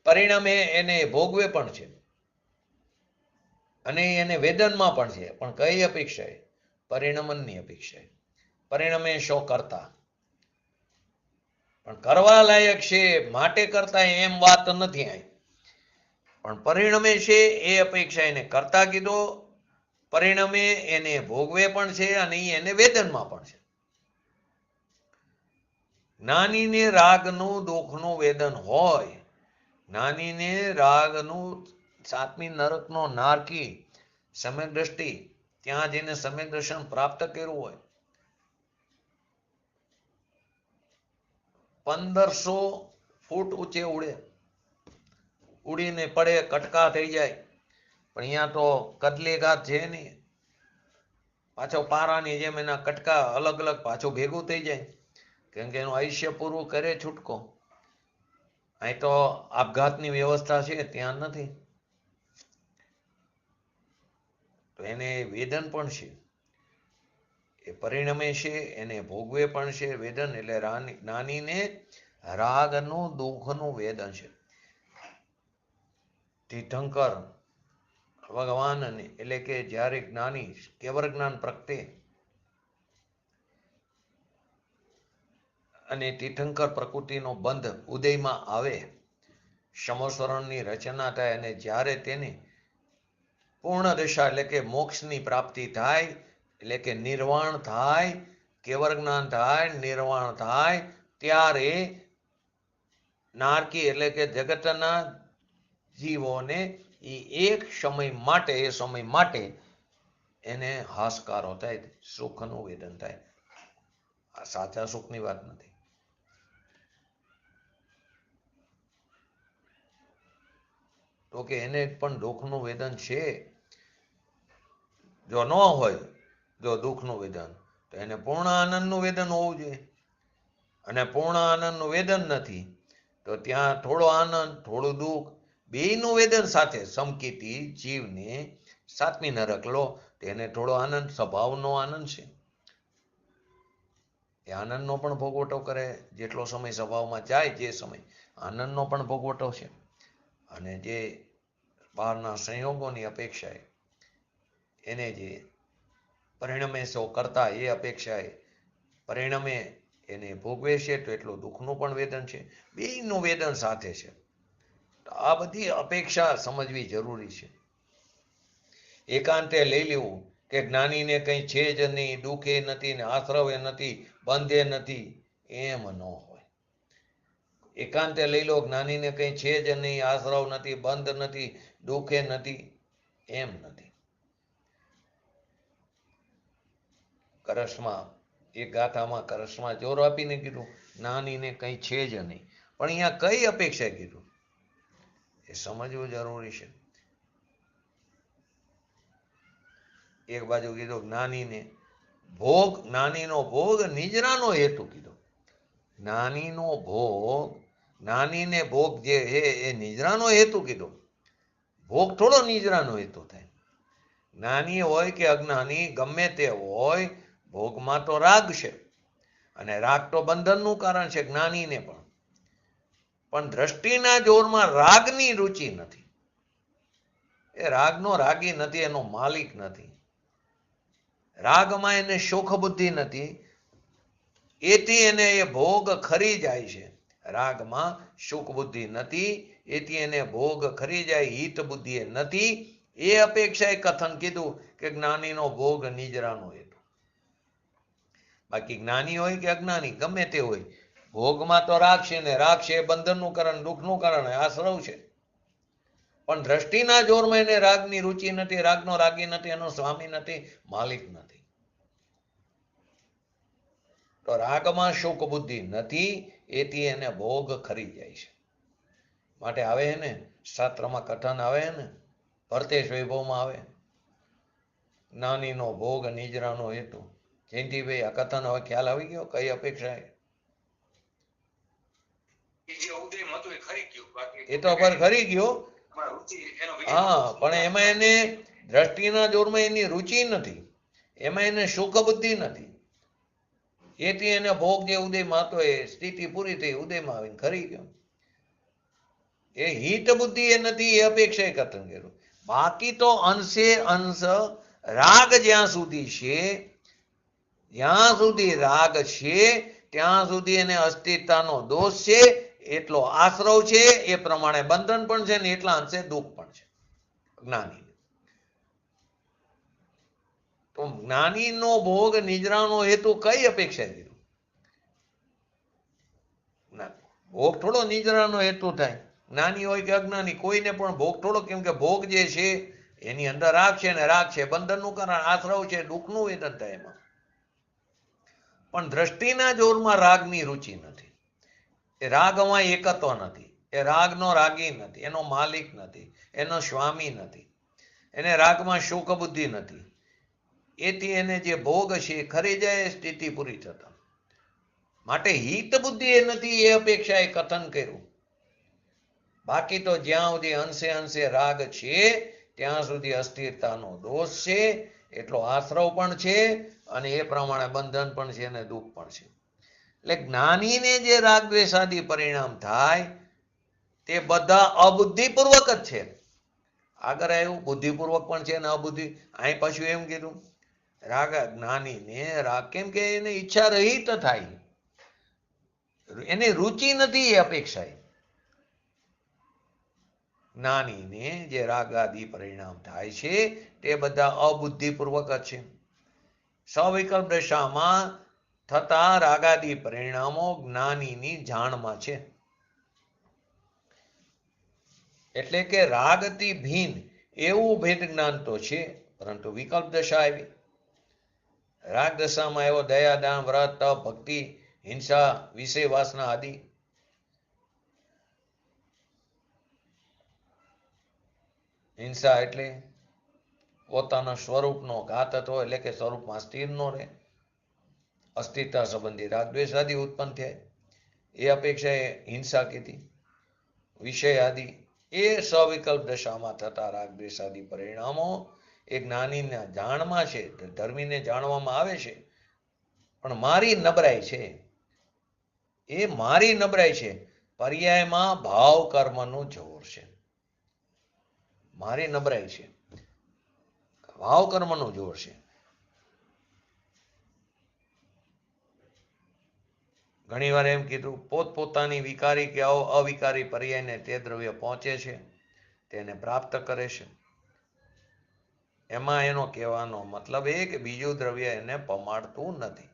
પરિણામે એને ભોગવે પણ છે અને એને વેદનમાં પણ છે. પણ કઈ અપેક્ષાએ? પરિણમનની અપેક્ષાએ. પરિણમે શો કરતા. પણ કરવા લાયક છે માટે કરતા એમ વાત નથી અહીં. પણ પરિણમે છે એ અપેક્ષા એને કરતા કીધો. પરિણમે એને ભોગવે પણ છે અને એને વેદનમાં પણ છે. જ્ઞાનીને રાગનું દુઃખનું વેદન હોય, જ્ઞાનીને રાગનું સાતમી નરકનો નારકી સમ્યક દ્રષ્ટિ, ત્યાં જઈને સમ્યક દર્શન પ્રાપ્ત કર્યું હોય, 1500 ફૂટ ઊંચે ઉડે, ઉડીને પડે, કટકા થઈ જાય. પણ અહીંયા તો કદલી ઘાત છે નહીં. પાછો પારાની જેમ એના કટકા અલગ અલગ પાછું ભેગું થઈ જાય, કેમ કે એનું આયુષ્ય પૂરું કરે છૂટકો. અહીં તો આપઘાતની વ્યવસ્થા છે, ત્યાં નથી. તો એને વેદન પણ છે, એ પરિણમે છે, એને ભોગવે પણ છે. વેદન એટલે જ્ઞાનીને રાગનું દુઃખનું વેદન છે. તીર્થંકર ભગવાનને એટલે કે જ્યારે જ્ઞાની કેવળ જ્ઞાન પ્રગટે અને તીર્થંકર પ્રકૃતિનો બંધ ઉદયમાં આવે, સમસ્વરણની રચના થાય અને જ્યારે તેને પૂર્ણ દશા એટલે કે મોક્ષની પ્રાપ્તિ થાય, એટલે કે નિર્વાણ થાય, કેવળ જ્ઞાન થાય, નિર્વાણ થાય, ત્યારે નારકી એટલે કે જગતના જીવોને એક સમય માટે, એ સમય માટે એને હાશકારો થાય, સુખનું વેદન થાય. આ સાચા સુખની વાત નથી. તો કે એને પણ દુઃખનું વેદન છે. જો ન હોય, જો દુઃખનું વેદન, તો એને પૂર્ણ આનંદનું વેદન હોવું જોઈએ. અને પૂર્ણ આનંદનું વેદન નથી, તો ત્યાં થોડો આનંદ, થોડું દુઃખ, બેયનું વેદન સાથે સમકીતી જીવને સાતમી નરક લો, તેને થોડો આનંદ, સ્વભાવનો આનંદ છે. એ આનંદનો પણ ભોગવટો કરે. જેટલો સમય સ્વભાવમાં જાય, જે સમય આનંદનો પણ ભોગવટો છે. અને જે બહારના સંયોગોની અપેક્ષાએ એને જે પરિણમે સો કરતા એ અપેક્ષાએ પરિણમે એને ભોગવે છે, તો એટલું દુઃખનું પણ વેદન છે. બેયનું વેદન સાથે છે. તો આ બધી અપેક્ષા સમજવી જરૂરી છે. એકાંતે લઈ લેવું કે જ્ઞાનીને કંઈ છે જ નહીં, દુઃખે નથી ને આશ્રવે નથી, બંધે નથી, એમ ન હોય. એકાંતે લઈ લો જ્ઞાનીને કંઈ છે જ નહીં, આશ્રવ નથી, બંધ નથી, દુઃખે નથી, એમ નથી. કરસમાં એક ગાથામાં કરસમાં જોર આપીને કીધું જ્ઞાનીને કંઈ છે જ નહીં. પણ અહીંયા કઈ અપેક્ષા કીધું એ સમજવું જરૂરી છે. એક બાજુ કીધું જ્ઞાનીને ભોગ, જ્ઞાનીનો ભોગ નિજરાનો હેતુ કીધો. જ્ઞાનીનો ભોગ, જ્ઞાનીને ભોગ જે છે એ નિજરાનો હેતુ કીધો. ભોગ થોડો નિજરાનો હેતુ થાય. જ્ઞાની હોય કે અજ્ઞાની ગમે તે હોય, ભોગમાં તો રાગ છે અને રાગ તો બંધનનું કારણ છે જ્ઞાનીને પણ દ્રષ્ટિના જોરમાં રાગની રુચિ નથી. એ રાગનો રાગી નથી, એનો માલિક નથી. રાગમાં એને સુખ બુદ્ધિ નથી, એથી એને એ ભોગ ખરી જાય છે. રાગમાં સુખ બુદ્ધિ નથી, એથી એને ભોગ ખરી જાય, હિત બુદ્ધિ એ નથી. એ અપેક્ષાએ કથન કીધું કે જ્ઞાનીનો ભોગ નિજરાનો હેતુ. બાકી જ્ઞાની હોય કે અજ્ઞાની ગમે તે હોય, ભોગમાં તો રાગ છે ને રાગ છે બંધનનું કારણ, દુઃખનું કારણ, આશ્રવ છે. પણ દ્રષ્ટિના જોરમાં એને રાગની રુચિ નથી, રાગનો રાગી નથી, એનો સ્વામી નથી, માલિક નથી. તો રાગમાં સુખ બુદ્ધિ નથી, એથી એને ભોગ ખરી જાય છે. માટે આવે ને શાસ્ત્રમાં કથન આવે ને, ભરતેશ વૈભવમાં આવે, જ્ઞાનીનો ભોગ નિજરાનો હેતુ. જયંતિભાઈ આ કથન હવે ખ્યાલ આવી ગયો કઈ અપેક્ષા? એ તો પર ખરી ગયો. હા, પણ એમાં એને દ્રષ્ટિના જોરમાં એની રુચિ નથી, એમાં એને સુખ બુદ્ધિ નથી, એથી એને ભોગ જે ઉદયમાં હતો એ સ્થિતિ પૂરી થઈ, ઉદયમાં આવીને ખરી ગયો. એ હિત બુદ્ધિ એ નથી, એ અપેક્ષાએ કથન કર્યું. બાકી તો અંશે અંશ રાગ જ્યાં સુધી છે, જ્યાં સુધી રાગ છે ત્યાં સુધી એને અસ્તિત્વનો દોષ છે, એટલો આશ્રવ છે, એ પ્રમાણે બંધન પણ છે ને એટલા અંશે દુઃખ પણ છે જ્ઞાની. તો જ્ઞાનીનો ભોગ નિજરાનો હેતુ કઈ અપેક્ષા કીધું? ભોગ થોડો નિજરાનો હેતુ થાય, જ્ઞાની હોય કે અજ્ઞાની કોઈને પણ ભોગ થોડો, કેમ કે ભોગ જે છે એની અંદર રાગ છે ને રાગ છે બંધનનું કારણ, આશ્રવ છે, દુઃખનું વેદન થાય એમાં. પણ દ્રષ્ટિના જોરમાં રાગની રુચિ નથી, એ રાગમાં એકત્વ નથી, એ રાગનો રાગી નથી, એનો માલિક નથી, એનો સ્વામી નથી, એને રાગમાં સુખ બુદ્ધિ નથી, એથી એને જે ભોગ છે એ ખરી જાય સ્થિતિ પૂરી થતા. માટે હિત બુદ્ધિ એ નથી, એ અપેક્ષાએ કથન કર્યું. બાકી તો જ્યાં સુધી અંશે અંશે રાગ છે ત્યાં સુધી અસ્થિરતાનો દોષ છે, એટલો આશ્રવ પણ છે, અને એ પ્રમાણે બંધન પણ છે અને દુઃખ પણ છે. એટલે જ્ઞાનીને જે રાગ દ્વેષાદી પરિણામ થાય તે બધા અબુદ્ધિપૂર્વક જ છે. આગળ આવ્યું બુદ્ધિપૂર્વક પણ છે ને અબુદ્ધિ. અહીં પાછું એમ કીધું રાગ જ્ઞાનીને રાગ, કેમ કે એને ઈચ્છા રહિત થાય, એને રુચિ નથી એ અપેક્ષાએ. જ્ઞાનીને જે રાગાદી પરિણામ થાય છે તે બધા અબુદ્ધિપૂર્વક જ છે. સવિકલ્પ દશામાં થતા રાગાદી પરિણામો જ્ઞાનીની જાણમાં છે. એટલે કે રાગથી ભિન્ન એવું ભેદ જ્ઞાન તો છે, પરંતુ વિકલ્પ દશા આવી. રાગ દશામાં એવો દયા, દાન, વ્રત, તપ, ભક્તિ, હિંસા, વિષય વાસના આદિ. હિંસા એટલે પોતાના સ્વરૂપનો ઘાતક હોય, એટલે કે સ્વરૂપમાં સ્થિર ન રહે, અસ્તિત્વ સંબંધી રાગ દ્વેષ આદિ ઉત્પન્ન થાય, એ અપેક્ષાએ હિંસા કીધી. વિષય આદિ એ સવિકલ્પ દશામાં થતા રાગ દ્વેષ આદિ પરિણામો એ જ્ઞાનીના જાણમાં છે, ધર્મીને જાણવામાં આવે છે, પણ મારી નબળાઈ છે, એ મારી નબળાઈ છે. પર્યાયમાં ભાવ કર્મનું જોર છે, મારી નબળાઈ છે, ભાવ કર્મનું જોર છે. ઘણી વાર એમ કીધું પોતપોતાની વિકારી કે અવિકારી પર્યાયને તે દ્રવ્ય પહોંચે છે, તેને પ્રાપ્ત કરે છે. એમાં એનો કહેવાનો મતલબ એ કે બીજું દ્રવ્ય એને પમાડતું નથી.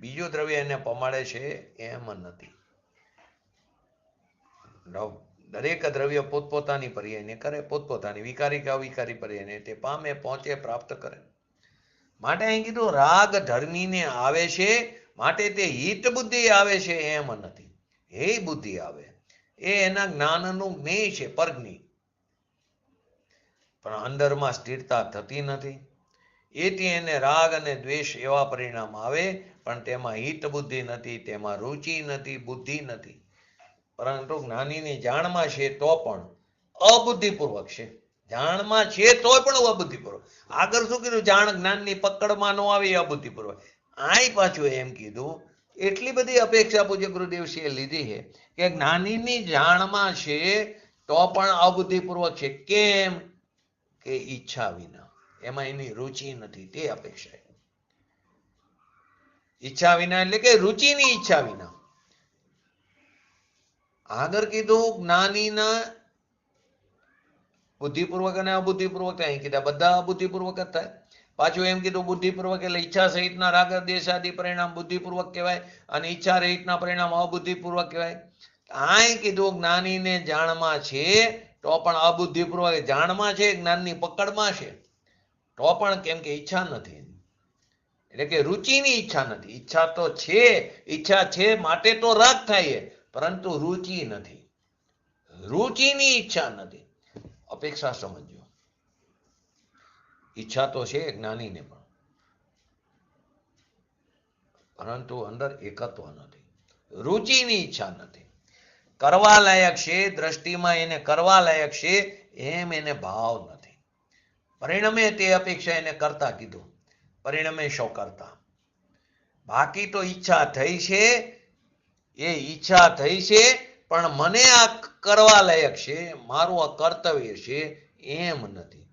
બીજું દ્રવ્ય એને પમાડે છે એમ નથી. દરેક દ્રવ્ય પોતપોતાની પર્યાયને કરે, પોતપોતાની વિકારી કે અવિકારી પર્યાયને તે પામે, પહોંચે, પ્રાપ્ત કરે. માટે અહીં કીધું રાગ ધર્મીને આવે છે, માટે તે હિત બુદ્ધિ આવે છે એમ નથી. હે બુદ્ધિ આવે એ એના જ્ઞાનનું જ્ઞેય છે, પરજ્ઞી, પણ અંદરમાં સ્થિરતા થતી નથી. એથી એને રાગ અને દ્વેષ એવા પરિણામ આવે, પણ તેમાં હિત બુદ્ધિ નથી, તેમાં રુચિ નથી, બુદ્ધિ નથી. પરંતુ જ્ઞાનીની જાણમાં છે તો પણ અબુદ્ધિપૂર્વક છે. જાણમાં છે તોય પણ અબુદ્ધિપૂર્વક. આગળ શું કીધું? જાણ જ્ઞાનની પકડમાં ન આવે એ અબુદ્ધિપૂર્વક. આય પાછું એમ કીધું એટલી બધી અપેક્ષા પૂજ્ય ગુરુદેવશ્રીએ લીધી છે કે જ્ઞાનીની જાણમાં છે તો પણ અબુદ્ધિપૂર્વક છે. કેમ કે ઈચ્છા વિના, એમાં એની રુચિ નથી, તે અપેક્ષા. ઈચ્છા વિના એટલે કે રુચિની ઈચ્છા વિના. આગળ કીધું જ્ઞાનીના બુદ્ધિપૂર્વક અને અબુદ્ધિપૂર્વક, અહીં કીધા બધા અબુદ્ધિપૂર્વક જ થાય. પાછું એમ કીધું બુદ્ધિપૂર્વક એટલે ઈચ્છા સહિતના રાગ દ્વેષ આદિ પરિણામ બુદ્ધિપૂર્વક કહેવાય અને ઈચ્છા રહિતના પરિણામ અબુદ્ધિપૂર્વક કહેવાય. અહીં કીધું જ્ઞાનીને જાણમાં છે તો પણ અબુદ્ધિપૂર્વક, જાણમાં છે જ્ઞાનની પકડમાં છે તો પણ, કેમ કે ઈચ્છા નથી, એટલે કે રુચિની ઈચ્છા નથી. ઈચ્છા તો છે, ઈચ્છા છે માટે તો રાગ થાય, પરંતુ રુચિ નથી, રુચિની ઈચ્છા નથી. અપેક્ષા સમજો. ઈચ્છા તો છે જ્ઞાનીને પણ, પરંતુ અંદર એકત્વ નથી, રુચિની ઈચ્છા નથી. કરવા લાયક છે, દ્રષ્ટિમાં એને કરવા લાયક છે એમ એને ભાવ નથી. પરિણમે તે અપેક્ષા એને કરતા કીધું, પરિણમે શો કરતા. બાકી તો ઈચ્છા થઈ છે, એ ઈચ્છા થઈ છે પણ મને આ કરવા લાયક છે, મારું આ કર્તવ્ય છે એમ નથી.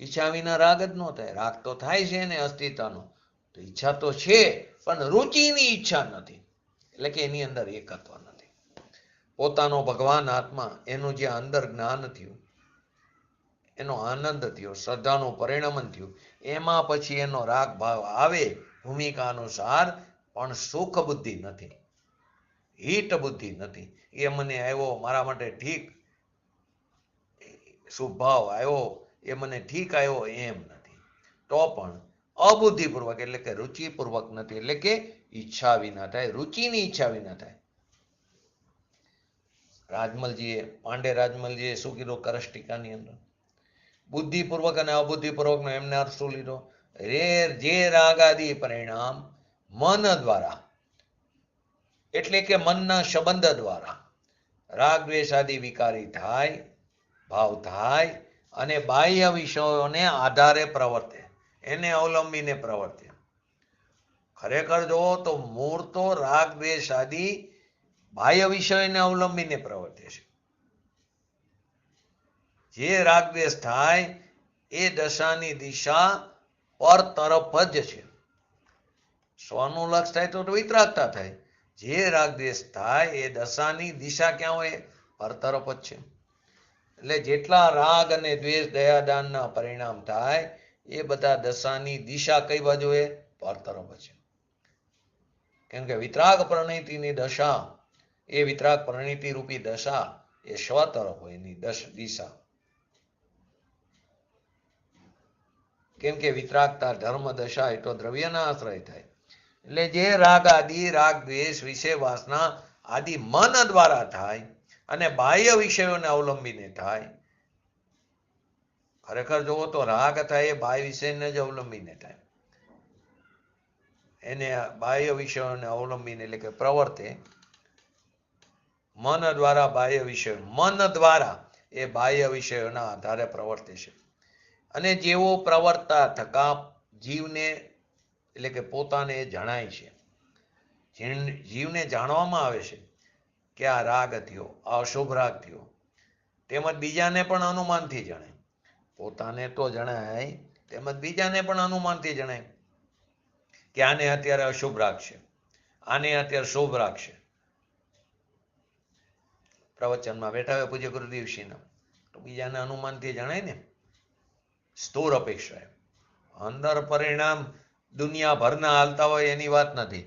ઈચ્છા વિના રાગ જ ન થાય. રાગ તો થાય છે ને અસ્તિત્વનો, તો ઈચ્છા તો છે પણ રુચિની ઈચ્છા નથી, એટલે કે એની અંદર એકત્વ નથી. પોતાનો ભગવાન આત્મા, એનું જે અંદર જ્ઞાન થયું, એનો આનંદ થયો, શ્રદ્ધાનું પરિણમન થયું, એમાં પછી એનો રાગ ભાવ આવે ભૂમિકા અનુસાર, પણ સુખ બુદ્ધિ નથી, હિત બુદ્ધિ નથી. એ મને આવ્યો મારા માટે ઠીક, શુભ ભાવ આવ્યો એ મને ઠીક આવ્યો એમ નથી. તો પણ અબુદ્ધિપૂર્વક એટલે કે રુચિપૂર્વક નથી, એટલે કે ઈચ્છા વિના થાય, રુચિની ઈચ્છા વિના થાય. રાજમલજીએ, પાંડે રાજમલજીએ શું કીધું કરસ ટીકાની અંદર? બુદ્ધિપૂર્વક અને અબુદ્ધિપૂર્વકનો એમને અર્થ શું લીધો? જે રાગાદિ પરિણામ મન દ્વારા, એટલે કે મનના સંબંધ દ્વારા રાગ દ્વેષ આદિ વિકારી થાય, ભાવ થાય અને બાહ્ય વિષયોને આધારે પ્રવર્તે, એને અવલંબીને પ્રવર્તે. ખરેખર જો તો મૂળ તો રાગ દ્વેષ આદિ બાહ્ય વિષયોને અવલંબીને પ્રવર્તે છે. જે રાગ દ્વેષ થાય એ દશાની દિશા પર તરફ જ છે. સ્વનું લક્ષ થાય તો વિતરાગતા થાય. જે રાગ દ્વેષ થાય એ દશાની દિશા ક્યાં હોય? પર તરફ જ છે. એટલે જેટલા રાગ અને દ્વેષ દયાદાનના પરિણામ થાય એ બધા દશાની દિશા કઈ બાજુ એ? પર તરફ છે. કેમ કે વિતરાગ પ્રણિતિની દશા, એ વિતરાગ પ્રણિતિ રૂપી દશા એ સ્વ તરફ હોય એની દિશા. કેમ કે વિતરાગતા ધર્મ દશા એ તો દ્રવ્યના આશ્રય થાય. એટલે જે રાગ આદિ, રાગ દ્વેષ, વિષય વાસના આદિ મન દ્વારા થાય અને બાહ્ય વિષયોને અવલંબીને થાય. ખરેખર જોવો તો રાગ થાય એ બાહ્ય વિષયને જ અવલંબીને થાય. એને બાહ્ય વિષયોને અવલંબીને એટલે કે પ્રવર્તે. મન દ્વારા બાહ્ય વિષયો, મન દ્વારા એ બાહ્ય વિષયોના આધારે પ્રવર્તે છે. અને જેવો પ્રવર્તા થકા જીવને, એટલે કે પોતાને જણાય છે, જીવને જાણવામાં આવે છે કે આ રાગ થયો, આ અશુભ રાગ થયો, તેમજ બીજાને પણ અનુમાનથી જણાય. પોતાને તો જણાય, તેમજ બીજાને પણ અનુમાનથી જણાય કે આને અત્યારે અશુભ રાગ છે, આને અત્યારે શુભ રાગ છે. પ્રવચનમાં બેઠા હોય પૂજ્ય ગુરુદેવશ્રીના, તો બીજાને અનુમાનથી જણાય ને. સ્થૂળ અપેક્ષા, અંદર પરિણામ દુનિયાભરના હાલતા હોય એની વાત નથી,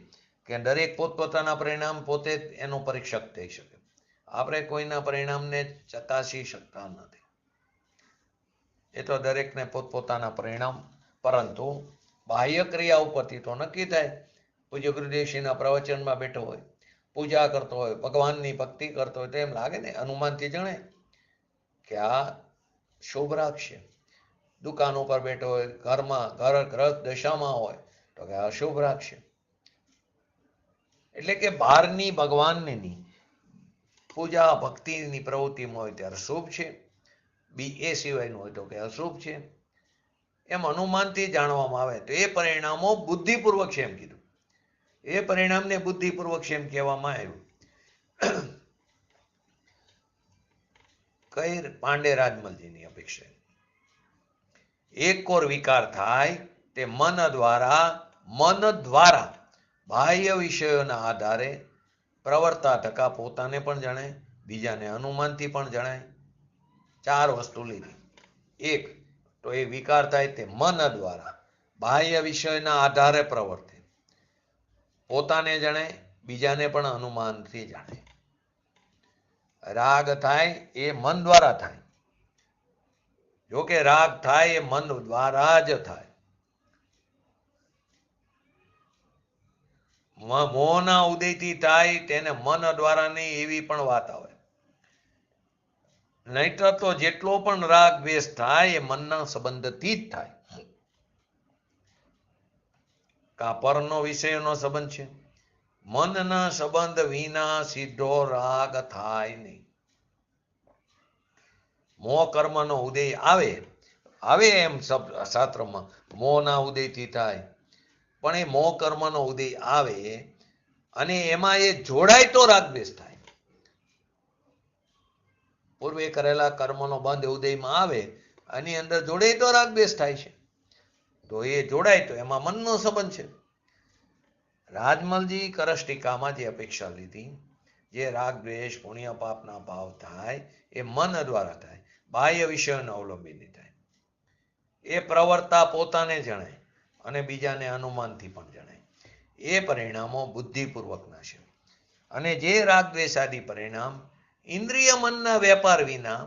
કે દરેક પોતપોતાના પરિણામ પોતે જ એનું પરીક્ષક થઈ શકે. આપણે કોઈના પરિણામને ચકાસી શકતા નથી. એ તો દરેકને પોતપોતાના પરિણામ, પરંતુ બાહ્ય ક્રિયા ઉપરથી તો નક્કી થાય. પૂજ્ય ગુરુદેવશ્રીના પ્રવચનમાં બેઠો હોય, પૂજા કરતો હોય, ભગવાનની ભક્તિ કરતો હોય, તો એમ લાગે ને, અનુમાનથી જણાય કે આ શુભ રાગ છે. દુકાન ઉપર બેઠો હોય, ઘરમાં ગ્રસ્ત દશામાં હોય, તો કે અશુભ રાગ છે. એટલે કે બહારની ભગવાનની પૂજા ભક્તિની પ્રવૃત્તિમાં હોય ત્યારે શુભ છે, એ સિવાયનું હોય તો કે અશુભ છે. એમ અનુમાનથી જાણવામાં આવે તો એ પરિણામો બુદ્ધિપૂર્વક છે એમ કીધું. એ પરિણામને બુદ્ધિપૂર્વક એમ કહેવામાં આવ્યું. કઈ પાંડે રાજમલજીની અપેક્ષા એક કોર વિકાર થાય તે મન દ્વારા બાહ્ય વિષયોના આધારે પ્રવર્તા ટકા પોતાને પણ જણાય, બીજાને અનુમાનથી પણ જણાય. 4 વસ્તુ લીધી. એક તો એ વિકાર થાય તે મન દ્વારા બાહ્ય વિષયના આધારે પ્રવર્તે, પોતાને જણાય, બીજાને પણ અનુમાનથી જાણે. રાગ થાય એ મન દ્વારા થાય. જો કે રાગ થાય એ મન દ્વારા જ થાય. મોહના ઉદયથી થાય તેને મન દ્વારા નહીં એવી પણ વાત આવે. નહીતર તો જેટલો પણ રાગ દ્વેષ થાય એ મનના સંબંધથી જ થાય. કા પરનો વિષયનો સંબંધ છે. મનના સંબંધ વિના સીધો રાગ થાય નહીં. મોહ કર્મનો ઉદય આવે એમ શાસ્ત્રમાં મોહના ઉદયથી થાય, પણ એ મોહ કર્મનો ઉદય આવે અને એમાં એ જોડાય તો રાગ દ્વેષ થાય. પૂર્વે કરેલા કર્મનો બંધ ઉદયમાં આવે અને અંદર જોડાય તો રાગ દ્વેષ થાય છે. તો એ જોડાય તો એમાં મનનો સંબંધ છે. રાજમલજી કરષ્ટિકામાં જે અપેક્ષા લીધી, જે રાગ દ્વેષ પુણ્ય પાપના ભાવ થાય એ મન દ્વારા થાય, બાહ્ય વિષયોને અવલંબીને થાય. એ પ્રવર્તા પોતાને જણાય અને બીજાને અનુમાનથી પણ જણાય. એ પરિણામો બુદ્ધિપૂર્વકના છે. અને જે રાગ દ્વેષાદી પરિણામ ઇન્દ્રિય મનના વેપાર વિના,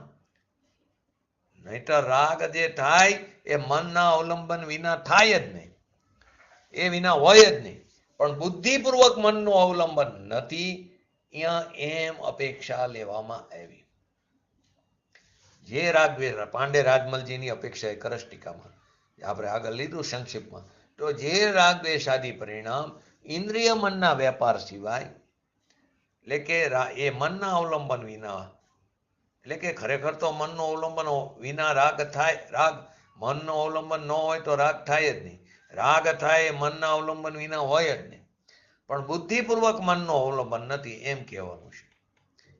નહીતર રાગ જે થાય એ મનના અવલંબન વિના થાય જ નહીં, એ વિના હોય જ નહીં. પણ બુદ્ધિપૂર્વક મનનું અવલંબન નથી, અહીંયા એમ અપેક્ષા લેવામાં આવી. જે રાગ દ્વેષ પાંડે રાજમલજીની અપેક્ષા એ કરષ્ટિકામાં આપણે આગળ લીધું સંક્ષિપ્તમાં. તો જે રાગ દ્વેષાદી પરિણામ ઇન્દ્રિય મનના વેપાર સિવાય, એટલે કે એ મનના અવલંબન વિના, એટલે કે ખરેખર તો મનનું અવલંબન વિના રાગ થાય. મનનું અવલંબન ન હોય તો રાગ થાય જ નહીં. રાગ થાય એ મનના અવલંબન વિના હોય જ નહીં. પણ બુદ્ધિપૂર્વક મનનું અવલંબન નથી એમ કહેવાનું છે.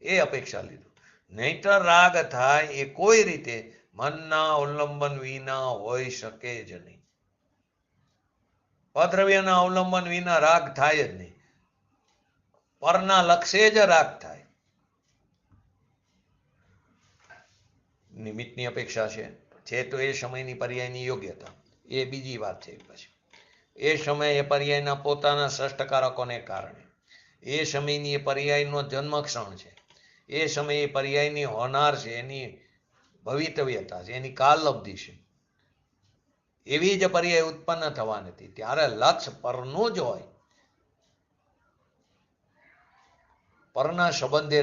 એ અપેક્ષા લીધું. નહીતર રાગ થાય એ કોઈ રીતે મનના અવલંબન વિના હોઈ શકે જ નહીં. પદ્રવ્યના અવલંબન વિના રાગ થાય જ નહીં. પરના લક્ષ્ય જ રાગ થાય. નિમિત્તની અપેક્ષા છે તો એ સમયની પર્યાયની યોગ્યતા એ બીજી વાત છે. પછી એ સમયે પર્યાયના પોતાના ષષ્ઠકારકોને કારણે, એ સમયની એ પર્યાયનો જન્મક્ષણ છે, એ સમયે પર્યાયની હોનાર છે, એની ભવિતવ્યતા છે, એની કાલઅવધિ છે, એવી જ પર્યાય ઉત્પન્ન થવા નથી. ત્યારે લક્ષ પરનું જ હોય. પરના સંબંધે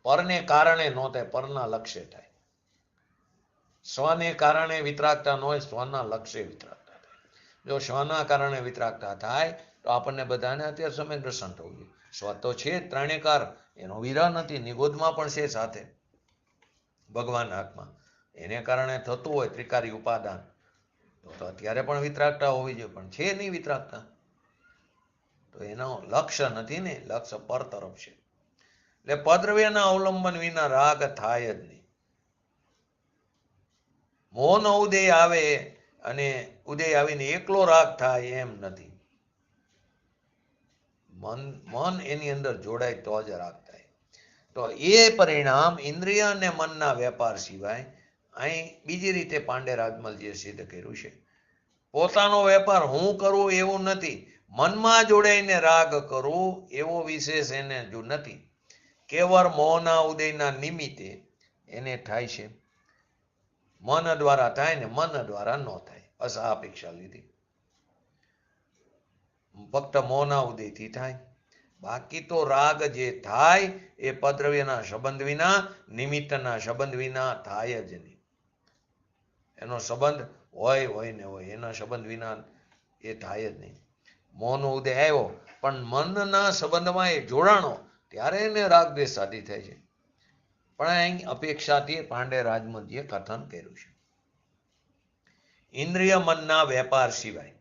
પરને કારણે ન થાય, પરના લક્ષ્ય થાય. સ્વને કારણે વિતરાગતા ન હોય, સ્વના લક્ષ્ય વિતરાગતા થાય. જો સ્વના કારણે વિતરાગતા થાય તો આપણને બધાને અત્યારે સમય દર્શન થવું જોઈએ. સ્વ તો છે ત્રણેકાર, એનો વિરહ નથી, નિગોદમાં પણ છે સાથે ભગવાન હાથમાં. એને કારણે થતું હોય ત્રિકારી ઉપાદાન, તો અત્યારે પણ વિતરાગતા હોવી જોઈએ, પણ છે નહીં વિતરાગતા. તો એનો લક્ષ્ય નથી ને, લક્ષ્ય પર તરફ છે. એટલે પદ્રવ્યના અવલંબન વિના રાગ થાય જ નહીં. મોહનો ઉદય આવે અને ઉદય આવીને એકલો રાગ થાય એમ નથી. મન એની અંદર જોડાય તો જ રાગ થાય. તો એ પરિણામ ઇન્દ્રિય અને મનના વેપાર સિવાય અહીં બીજી રીતે પાંડે રાજમલજીએ સિદ્ધ કર્યું છે. પોતાનો વેપાર હું કરું એવું નથી, મનમાં જોડાઈને રાગ કરું એવો વિશેષ એને જો નથી. કેવળ મોહના ઉદયના નિમિત્તે એને થાય છે. મન દ્વારા થાય ને મન દ્વારા ન થાય. બસ આ અપેક્ષા લીધી. ફક્ત મોહના ઉદયથી થાય. બાકી તો રાગ જે થાય એ પદ્રવ્યના સંબંધ વિના, નિમિત્તના સંબંધ વિના થાય જ નહીં. એનો સંબંધ હોય ને હોય, એના સંબંધ વિના એ થાય જ નહીં. મોહનો ઉદય આવ્યો પણ મનના સંબંધમાં એ જોડાણો, ત્યારે એને રાગ દ્વેષ સાધી થાય છે. પણ અહીં અપેક્ષાથી પાંડે રાજમલજીએ કથન કર્યું છે. ઇન્દ્રિય મનના વેપાર સિવાય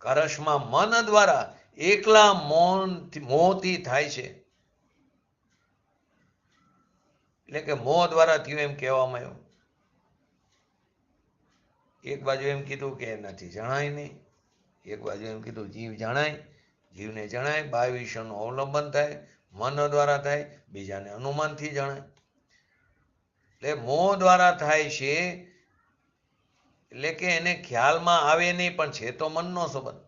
કરશમાં મન દ્વારા એકલા મોહથી થાય છે, એટલે કે મોહ દ્વારા થયું એમ કહેવામાં આવ્યું. એક બાજુ એમ કીધું કે એનાથી જણાય નહીં, એક બાજુ એમ કીધું જીવ જણાય, જીવને જણાય, બાહ્ય વિષયનું અવલંબન થાય, મન દ્વારા થાય, બીજાને અનુમાનથી જણાય. એટલે મોહ દ્વારા થાય છે, એટલે કે એને ખ્યાલમાં આવે નહીં, પણ છે તો મનનો સંબંધ.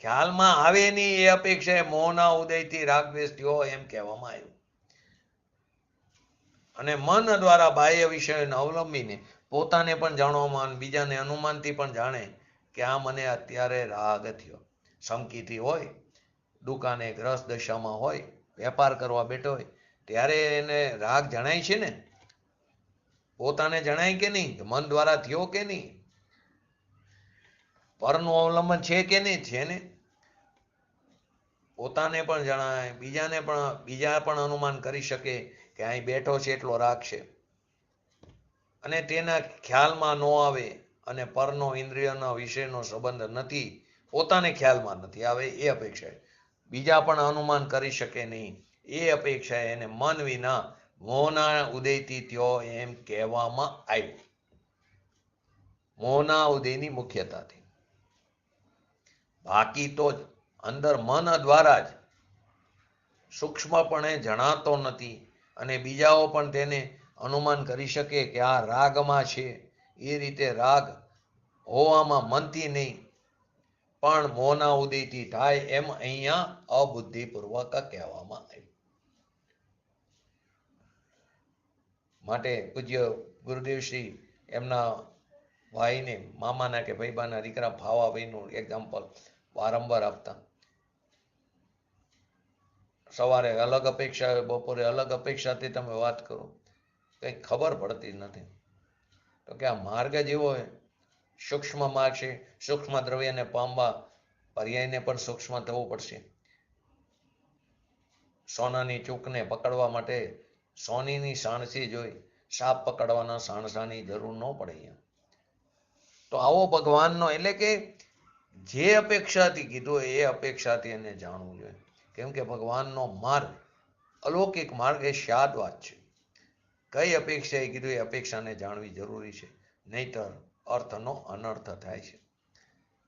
ખ્યાલમાં આવે નહીં એ અપેક્ષાએ મોહના ઉદયથી રાગદ્વેષ થયો એમ કહેવામાં આવ્યું. અને મન દ્વારા બાહ્ય વિષયોને અવલંબીને પોતાને પણ જાણવામાં, બીજાને અનુમાનથી પણ જાણે કે આ મને અત્યારે રાગ થયો. સંકિતી હોય, દુકાને ગ્રસ્ત દશામાં હોય, વેપાર કરવા બેઠો હોય, ત્યારે એને રાગ જણાય છે ને, પોતાને જણાય કે નહીં, મન દ્વારા થયો કે નહીં, પરનું અવલંબન છે કે નહીં, છે ને. પોતાને પણ જણાય, બીજા પણ અનુમાન કરી શકે કે અહીં બેઠો છે એટલો રાગ છે, અને તેના ખ્યાલમાં ન આવે, અને પરનો ઇન્દ્રિયનો વિષયનો સંબંધ નથી, પોતાને ખ્યાલમાં નથી આવે એ અપેક્ષાએ બીજા પણ અનુમાન કરી શકે નહીં એ અપેક્ષાએ એને મન વિના મોહના ઉદયથી થયો એમ કહેવામાં આવ્યું. મોહના ઉદયની મુખ્યતાથી. બાકી તો અંદર મન દ્વારા જ સૂક્ષ્મપણે જણાતો નથી, અને બીજાઓ પણ તેને અનુમાન કરી શકે કે આ રાગમાં છે. એ રીતે રાગ હોવામાં મનથી નહીં, પણ મોહના ઉદયથી થાય એમ અહીંયા અબુદ્ધિપૂર્વક કહેવામાં આવ્યું. માટે પૂજ્ય ગુરુદેવશ્રી એમના ભાઈને, મામાના કે ભાઈબાના દીકરા ભાવાભાઈનું એક્ઝામ્પલ વારંવાર આપતા. સવારે અલગ અપેક્ષા હોય, બપોરે અલગ અપેક્ષાથી તમે વાત કરો, કંઈ ખબર પડતી નથી. તો કે આ માર્ગ જેવો હોય, સૂક્ષ્મ માર્ગ છે, સૂક્ષ્મ દ્રવ્યને પામવા પર્યાયને પણ સૂક્ષ્મ થવું પડશે. સોનાની ચૂકને પકડવા માટે સોનીની સાણસી જોઈ, સાપ પકડવાના સાણસાની જરૂર ન પડે અહીંયા. તો આવો ભગવાનનો, એટલે કે જે અપેક્ષાથી કીધું એ અપેક્ષાથી એને જાણવું જોઈએ. કેમ કે ભગવાનનો માર્ગ, અલૌકિક માર્ગ એ શાદવાદ છે. કઈ અપેક્ષાએ કીધું એ અપેક્ષાને જાણવી જરૂરી છે, નહીતર અર્થનો અનર્થ થાય છે.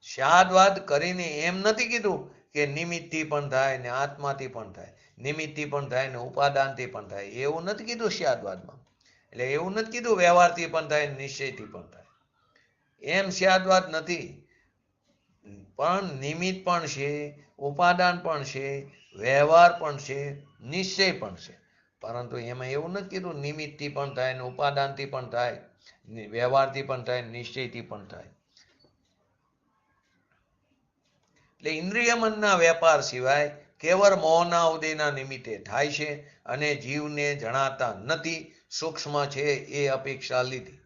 શાદવાદ કરીને એમ નથી કીધું કે નિમિત્તથી પણ થાય ને આત્માથી પણ થાય, નિમિત્તથી પણ થાય ને ઉપાદાનથી પણ થાય, એવું નથી કીધું શાદવાદમાં. એટલે એવું નથી કીધું વ્યવહારથી પણ થાય, નિશ્ચયથી પણ થાય, એમ શાદવાદ નથી. પણ નિમિત્ત પણ છે, ઉપાદાન પણ છે, વ્યવહાર પણ છે, નિશ્ચય પણ છે. પરંતુ એમાં એવું નથી કીધું નિમિત્તથી પણ થાય ને ઉપાદાનથી પણ થાય, વ્યવહારથી પણ થાય, નિશ્ચયથી પણ થાય. એટલે ઇન્દ્રિય મનના વેપાર સિવાય કેવળ મોહના ઉદયના નિમિત્તે થાય છે, અને જીવને જણાતા નથી, સૂક્ષ્મ છે એ અપેક્ષા લીધી.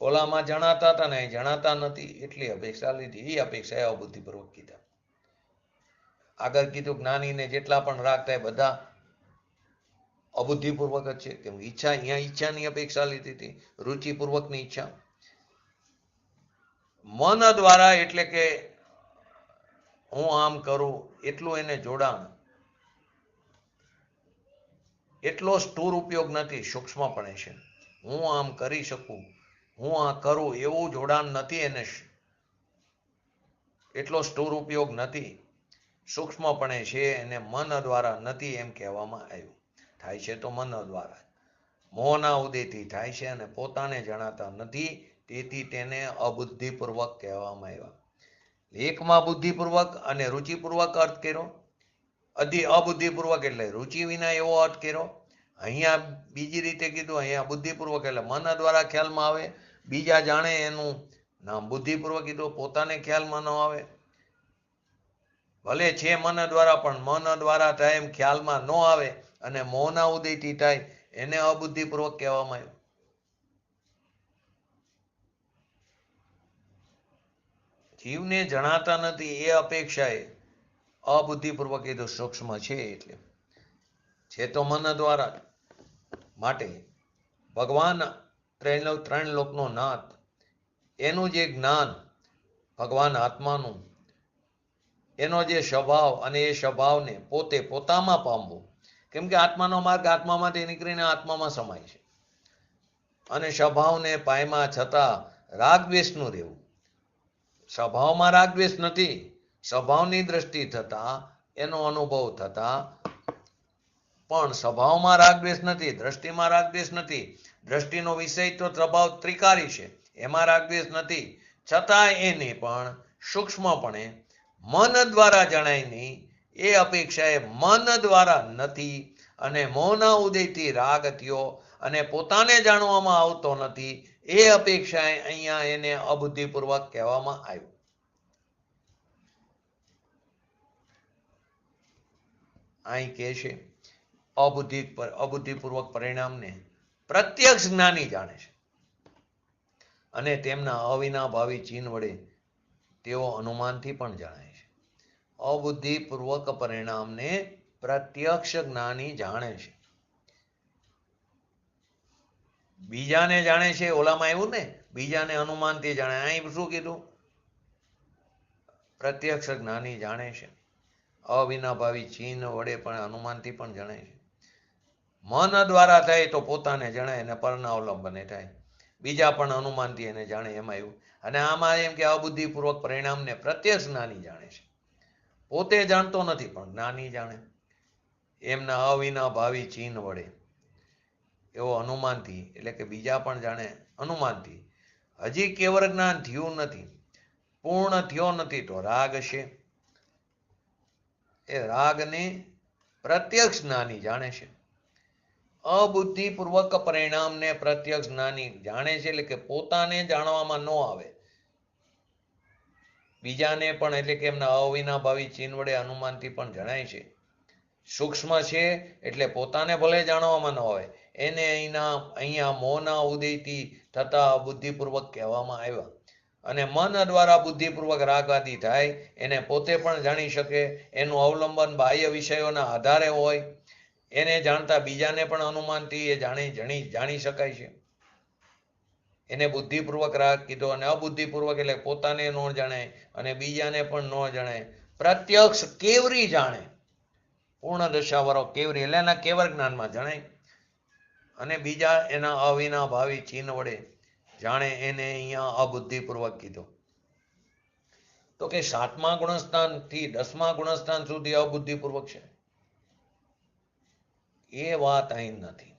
ઓલામાં જણાતા હતા ને જણાતા નથી એટલી અપેક્ષા લીધી, એ અપેક્ષા અબુદ્ધિપૂર્વક કીધા. આગળ કીધું જ્ઞાનીને જેટલા પણ રાગ થાય બધા અબુદ્ધિપૂર્વક જ છે. કેમ ઈચ્છા, અહીંયા ઈચ્છાની અપેક્ષા લીધી હતી, રુચિપૂર્વકની ઈચ્છા. મન દ્વારા, એટલે કે હું આમ કરું એટલું એને જોડાણ, એટલો સ્થૂળ ઉપયોગ નથી, સૂક્ષ્મપણે છે. હું આમ કરી શકું, હું આ કરું એવું જોડાણ નથી, એને એટલો સ્થૂળ ઉપયોગ નથી, સૂક્ષ્મપણે છે, એને મન દ્વારા નથી એમ કહેવામાં આવ્યું. થાય છે તો મન દ્વારા, મોહના ઉદયથી થાય છે, અને પોતાને જણાતા નથી, તેથી તેને અબુદ્ધિપૂર્વક કહેવામાં આવ્યા. એકમાં બુદ્ધિપૂર્વક અને રુચિપૂર્વક અર્થ કર્યો, અબુદ્ધિપૂર્વક એટલે રુચિ વિના એવો અર્થ કર્યો. અહીંયા બીજી રીતે કીધું, અહીંયા બુદ્ધિપૂર્વક એટલે મન દ્વારા ખ્યાલમાં આવે, બીજા જાણે એનું નામ બુદ્ધિપૂર્વક કીધું, પોતાને ખ્યાલમાં ન આવે. ભલે છે મન દ્વારા, પણ મન દ્વારા થાય એમ ખ્યાલમાં ન આવે, અને મોહના ઉદયથી થાય એને અબુદ્ધિપૂર્વક કહેવામાં આવ્યું. જીવને જણાતા નથી એ અપેક્ષાએ અબુદ્ધિપૂર્વક કીધું, સૂક્ષ્મ છે એટલે છે તો મન દ્વારા. માટે ભગવાન ત્રણ લોકનો નાથ, એનું જે જ્ઞાન ભગવાન આત્માનું એનો જે સ્વભાવ અને એ સ્વભાવને પોતે પોતામાં પામવું. કેમ કે આત્માનો માર્ગ આત્મામાંથી નીકળીને આત્મામાં સમાય છે. અને સ્વભાવને પામ્યા છતાં રાગદ્વેષનું રહેવું. સ્વભાવમાં રાગદ્વેષ નથી, સ્વભાવની દ્રષ્ટિ થતા એનો અનુભવ થતા પણ સ્વભાવમાં રાગદ્વેષ નથી, દ્રષ્ટિમાં રાગદ્વેષ નથી. દ્રષ્ટિનો વિષય તો સ્વભાવ ત્રિકારી છે, એમાં રાગદ્વેષ નથી. છતાં એને પણ સૂક્ષ્મપણે મન દ્વારા જણાય નહીં એ અપેક્ષાએ મન દ્વારા નથી અને મોહના ઉદયથી રાગ થયો અને પોતાને જાણવામાં આવતો નથી એ અપેક્ષાએ અહીંયા એને અબુદ્ધિપૂર્વક કહેવામાં આવ્યું. અહીં કહે છે અબુદ્ધિપૂર્વક પરિણામને પ્રત્યક્ષ જ્ઞાની જાણે છે અને તેમના અવિનાભાવી ચિહ્ન વડે તેઓ અનુમાનથી પણ જાણે છે. અબુદ્ધિપૂર્વક પરિણામને પ્રત્યક્ષ જ્ઞાની જાણે છે. બીજાને જાણે છે, ઓલામાં આવ્યું ને, બીજાને અનુમાનથી જાણે. અહીં શું કીધું? પ્રત્યક્ષ જ્ઞાની જાણે છે, અવિનાભાવી ચિહ્ન વડે પણ અનુમાનથી પણ જણે છે. મન દ્વારા થાય તો પોતાને જણાય અને પરના અવલંબને થાય, બીજા પણ અનુમાનથી એને જાણે, એમાં એવું. અને આમાં એમ કે અબુદ્ધિપૂર્વક પરિણામને પ્રત્યક્ષ જ્ઞાની જાણે છે. પોતે જાણતો નથી પણ જ્ઞાની જાણે, એમના અવિનાભાવી ચિહ્ન વડે. એવો અનુમાનથી, એટલે કે બીજા પણ જાણે અનુમાનથી. હજી કેવળ જ્ઞાન થયું નથી, પૂર્ણ થયો નથી તો રાગ છે. એ રાગને પ્રત્યક્ષ જ્ઞાની જાણે છે. અબુદ્ધિપૂર્વક પરિણામને પ્રત્યક્ષ જ્ઞાની જાણે છે, એટલે કે પોતાને જાણવામાં ન આવે, બીજાને પણ, એટલે કે એમના અવિનાભાવી ચિહ્ન વડે અનુમાનથી પણ જણાય છે. સૂક્ષ્મ છે એટલે પોતાને ભલે જાણવામાં ન હોય, એને અહીંયા મોહના ઉદયથી થતા બુદ્ધિપૂર્વક કહેવામાં આવ્યા. અને મન દ્વારા બુદ્ધિપૂર્વક રાગાદી થાય એને પોતે પણ જાણી શકે, એનું અવલંબન બાહ્ય વિષયોના આધારે હોય, એને જાણતા બીજાને પણ અનુમાનથી એ જાણી શકાય છે. એને બુદ્ધિપૂર્વક રાગ કીધો, અને અબુદ્ધિપૂર્વક એટલે પોતાને ન જાણે અને બીજાને પણ ન જાણે. પ્રત્યક્ષ કેવરી જાણે, પૂર્ણ દશાવાળો કેવરી, એટલે એના કેવર જ્ઞાનમાં જણાય. અને બીજા એના અવિનાભાવી ચિહ્ન વડે જાણે, એને અહીંયા અબુદ્ધિપૂર્વક કીધો. તો કે 7મા ગુણસ્થાન થી 10મા ગુણસ્થાન સુધી અબુદ્ધિપૂર્વક છે, એ વાત અહીં નથી.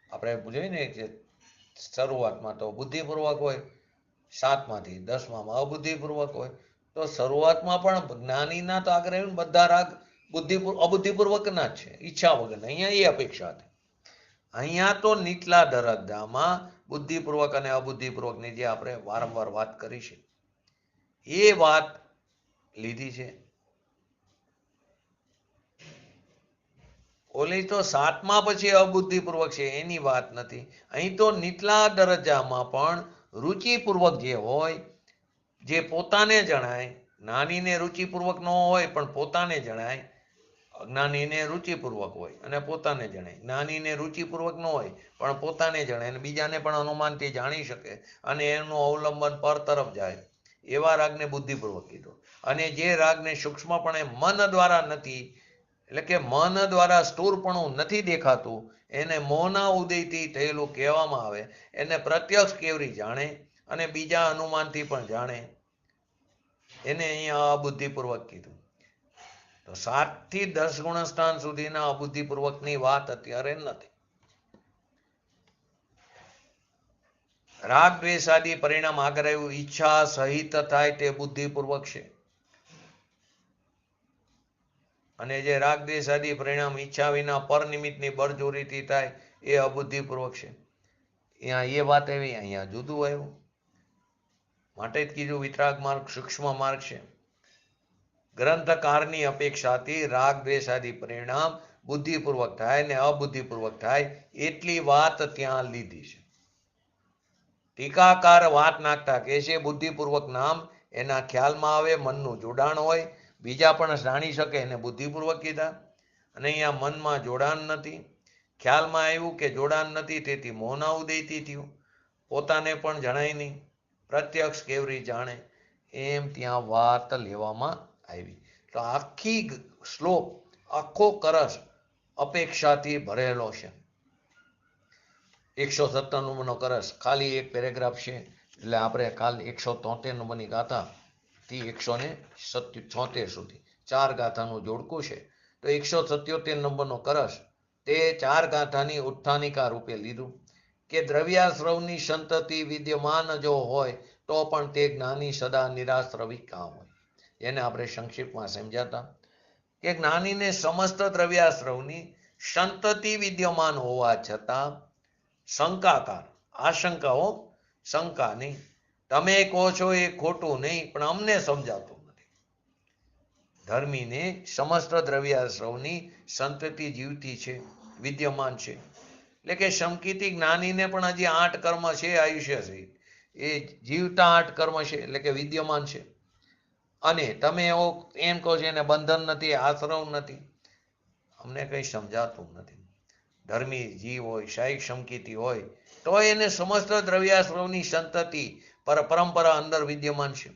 આપણે જોઈએ ને કે શરૂઆતમાં તો બુદ્ધિપૂર્વક હોય, 7માંથી 10માં અબુદ્ધિપૂર્વક હોય. તો શરૂઆતમાં પણ જ્ઞાનીના તો આગળ આવ્યું, બધા રાગ અબુદ્ધિપૂર્વકના જ છે, ઈચ્છા વગર. અહીંયા એ અપેક્ષા હતી. અહીંયા તો નીચલા દરજ્જામાં બુદ્ધિપૂર્વક અને અબુદ્ધિપૂર્વકની જે આપણે વારંવાર વાત કરી છે એ વાત લીધી છે. ઓલી તો 7મા પછી અબુદ્ધિપૂર્વક છે એની વાત નથી. અહીં તો નીચલા દરજ્જામાં પણ રુચિપૂર્વક જે હોય, જે પોતાને જણાય. જ્ઞાનીને રુચિપૂર્વક ન હોય પણ પોતાને જણાય, જ્ઞાનીને રુચિપૂર્વક હોય અને પોતાને જણાય. જ્ઞાનીને રુચિપૂર્વક ન હોય પણ પોતાને જણાય અને બીજાને પણ અનુમાનથી જાણી શકે અને એનું અવલંબન પર તરફ જાય, એવા રાગને બુદ્ધિપૂર્વક કીધો. અને જે રાગને સૂક્ષ્મપણે મન દ્વારા નથી, એટલે કે મન દ્વારા સ્થૂળપણું નથી દેખાતું, એને મોહના ઉદયથી થયેલું કહેવામાં આવે, એને પ્રત્યક્ષ કેવરી જાણે અને બીજા અનુમાનથી પણ જાણે, એને અહીંયા અબુદ્ધિપૂર્વક કીધું. તો 7 થી 10 ગુણસ્થાન સુધીના અબુદ્ધિપૂર્વકની વાત અત્યારે નથી. રાગ દ્વેષ આદિ પરિણામ આગળ આવ્યું, ઈચ્છા સહિત થાય તે બુદ્ધિપૂર્વક છે. અને જે રાગ દ્વેષ આદિ પરિણામ ઈચ્છા વિના પર નિમિત્તની બળજોરીથી થાય એ અબુદ્ધિપૂર્વક છે. અહીંયા એ વાત આવી, અહીંયા જુદું આવ્યું. માટે જ કીધું વિતરાગ માર્ગ સૂક્ષ્મ માર્ગ છે. ગ્રંથકારની અપેક્ષાથી રાગ દ્વેષ આદિ પરિણામ બુદ્ધિપૂર્વક થાય ને અબુદ્ધિપૂર્વક થાય એટલી વાત ત્યાં લીધી છે. ટીકાકાર વાત નાખતા કહે છે બુદ્ધિપૂર્વક નામ એના ખ્યાલમાં આવે, મનનું જોડાણ હોય, બીજા પણ જાણી શકે એને બુદ્ધિપૂર્વક કીધા. અને અહીંયા મનમાં જોડાણ નથી, ખ્યાલમાં આવ્યું કે જોડાણ નથી, તેથી મોહના ઉદયથી થયું, પોતાને પણ જણાય નહીં. પ્રત્યક્ષ કેવરી જાણે, એમ ત્યાં વાત લેવામાં આવી. તો આખી શ્લોક, આખો કળશ અપેક્ષાથી ભરેલો છે. 157 નંબરનો કળશ, ખાલી એક પેરેગ્રાફ છે. એટલે આપણે કાલ 173 નંબરની ગાથા થી 176 સુધી 4 ગાથાનું જોડકું છે. તો 177 નંબરનો કળશ તે 4 ગાથાની ઉત્થાનિકા રૂપે લીધું કે દ્રવ્યાશ્રવની સંતતિ વિદ્યમાન જો હોય તો પણ તે જ્ઞાની સદા નિરાશ્રવી કામ હોય. એને આપણે સંક્ષિપ્તમાં સમજાતા કે જ્ઞાનીને સમસ્ત દ્રવ્યાશ્રવની સંતતિ વિદ્યમાન હોવા છતાં શંકાકાર, આશંકાઓ, શંકા નહીં. તમે કહો છો એ ખોટું નહીં, પણ અમને સમજાતું નથી. ધર્મીને સમસ્ત દ્રવ્યાશ્રવની સંતતિ જીવતી છે, વિદ્યમાન છે. એટલે કે શંકિતી જ્ઞાનીને પણ હજી 8 કર્મ છે, આયુષ્ય છે, એ જીવતા 8 કર્મ છે, એટલે કે વિદ્યમાન છે. અને તમે એમ કહો છો એને બંધન નથી, આશ્રવ નથી. અમને કંઈ સમજાતું નથી. ધર્મી જીવ હોય, શાયિક શંકિતી હોય તો એને સમસ્ત દ્રવ્યાશ્રવની સંતતિ પરંપરા અંદર વિદ્યમાન છે.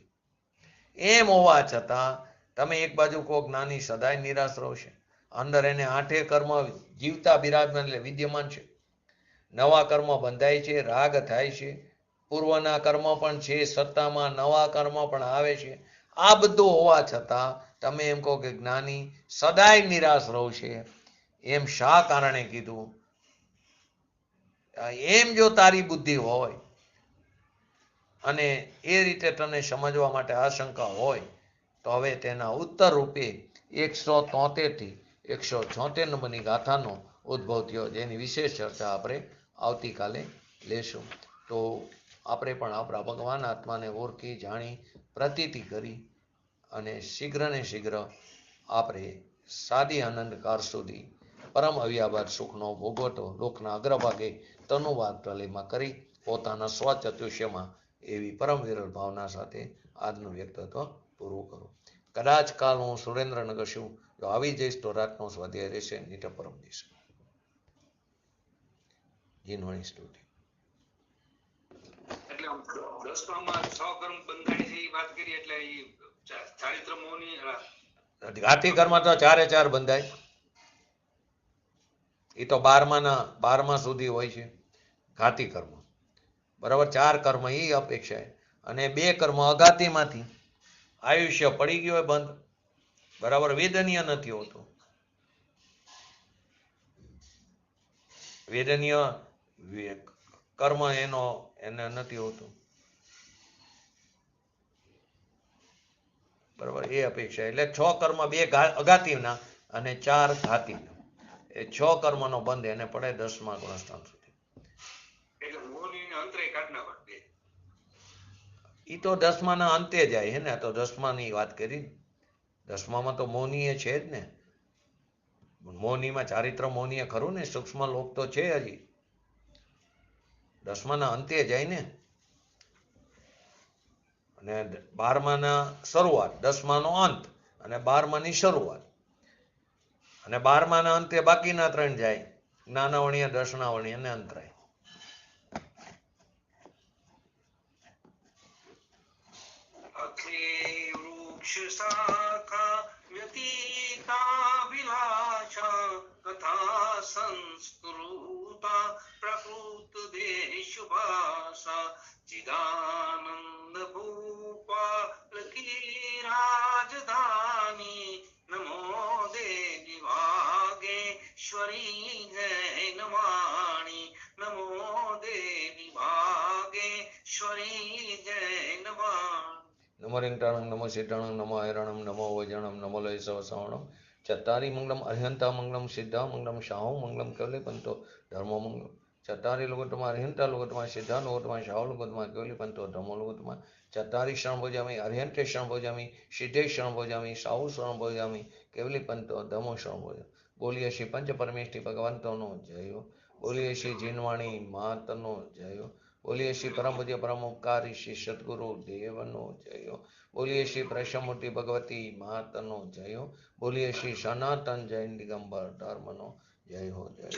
એમ હોવા છતાં તમે એક બાજુ કહો જ્ઞાની સદાય નિરાશ્રવ છે, અંદર એને 8 કર્મ જીવતા બિરાજમાન એટલે વિદ્યમાન છે. નવા કર્મ બંધાય છે, રાગ થાય છે, પૂર્વના કર્મ પણ છે, સત્તામાં નવા કર્મ પણ આવે છે. આ બધું હોવા છતાં તમે એમ કહો કે જ્ઞાની સદાય નિરાશ્રવ છે. એમ શા કારણે કીધું? એમ જો તારી બુદ્ધિ હોય અને એ રીતે તને સમજવા માટે આશંકા હોય તો હવે તેના ઉત્તર રૂપે 173 થી 176 નંબરની ગાથાનો ઉદ્ભવ થયો, જેની વિશેષ ચર્ચા આપણે આવતીકાલે લેશું. તો આપણે પણ આપણા ભગવાન આત્માને ઓળખી, જાણી, પ્રતીતિ કરી અને શીઘ્ર ને શીઘ્ર આપણે સાદી આનંદકાર સુધી પરમ અવ્યાભાત સુખનો ભોગવટો લોકના અગ્રભાગે તનુવાદ પ્રલયમાં કરી પોતાના સ્વચતુષ્યમાં એવી પરમ વિરલ ભાવના સાથે આજનું વ્યક્તિત્વ પૂરું કરું. કદાચ કાલ હું સુરેન્દ્રનગર છું, જો આવી જઈશ તો રાતનો સ્વાધ્યાય રહેશે, નીટર પરમ દિવસે. જીનવાણી સ્તુતિ. એટલે 10માં 6 કર્મ બંધાય છે એ વાત કરી, એટલે એ ચારિત્ર મોહની ઘાતી કર્મ તો 4 બંધાય. એ તો 12મા સુધી હોય છે ઘાતી કર્મ. બરાબર, 4 કર્મ એ અપેક્ષા, અને 2 કર્મ અઘાતીમાંથી આયુષ્ય પડી ગયું હોય બંધ. બરાબર, વેદનીય નથી હોતું. વેદનીય કર્મ એને નથી હોતું. બરાબર, એ અપેક્ષા. એટલે 6 કર્મ 2 અઘાતીના અને 4 ઘાતીના. એ 6 કર્મનો બંધ એને પડે 10મા ગુણસ્થાન સુધી. એટલે મોહની અંતરે કાઢના પડે. એ તો 10માના અંતે જાય છે ને. તો 10માની વાત કરી. 10મામાં તો મોહનીય છે જ ને. મોહનીમાં ચારિત્ર મોહનીય ખરું ને, સૂક્ષ્મ લોક તો છે હજી. 10માના અંતે જાય ને. અને 12માના શરૂઆત, 10માનો અંત અને 12માની શરૂઆત. અને 12માના અંતે બાકીના 3 જાય, જ્ઞાનાવણીય, દર્શનાવણીય અને અંતરાય. વૃક્ષ શાખા વ્યતીતા વિલાસા તથા સંસ્કૃતા પ્રકૃત દેશ ભાષા ચિદાનંદ ભૂપા લકી રાજધાની નમો દેવી ભાગેશ્વરી જૈનવાણી નમો દેવી ભાગેશ્વરી જૈનવાણી. નમો રિંગટાણં નમો સિદ્ધાણં નમો હૈરણં નમો વૈજણં નમો લય સવસવણં ચત્તારી મંગલમ અર્હંતા મંગલમ સિદ્ધા મંગલમ શાહો મંગલમ કેવલિપંતો ધર્મો મંગલમ. ચત્તારી લોકોત્તમા અર્હંતા લોકોત્તમા સિદ્ધા લોકોત્તમા શાહો લોકોત્તમા કેવલિપંતો ધર્મો લોકોત્તમા. ચત્તારી શરણ ભોજામી અર્હંતે શરણ ભોજામી સિદ્ધે શરણ ભોજામી શાહુ શરણ ભોજામી કેવલિપંતો ધર્મો શરણ ભોજામી. બોલીએ શ્રી પંચ પરમેષ્ઠી ભગવંતોનો જય. બોલીએ શ્રી જીનવાણી માતનો જય. બોલીએ શ્રી પરમ પૂજ્ય પરમ ઉપકારી શ્રી સદગુરુ દેવનો જય. બોલીએ શ્રી પ્રશમૂર્તિ ભગવતી માતનો જય. બોલીએ શ્રી સનાતન જૈન દિગંબર ધર્મનો જય હો જય.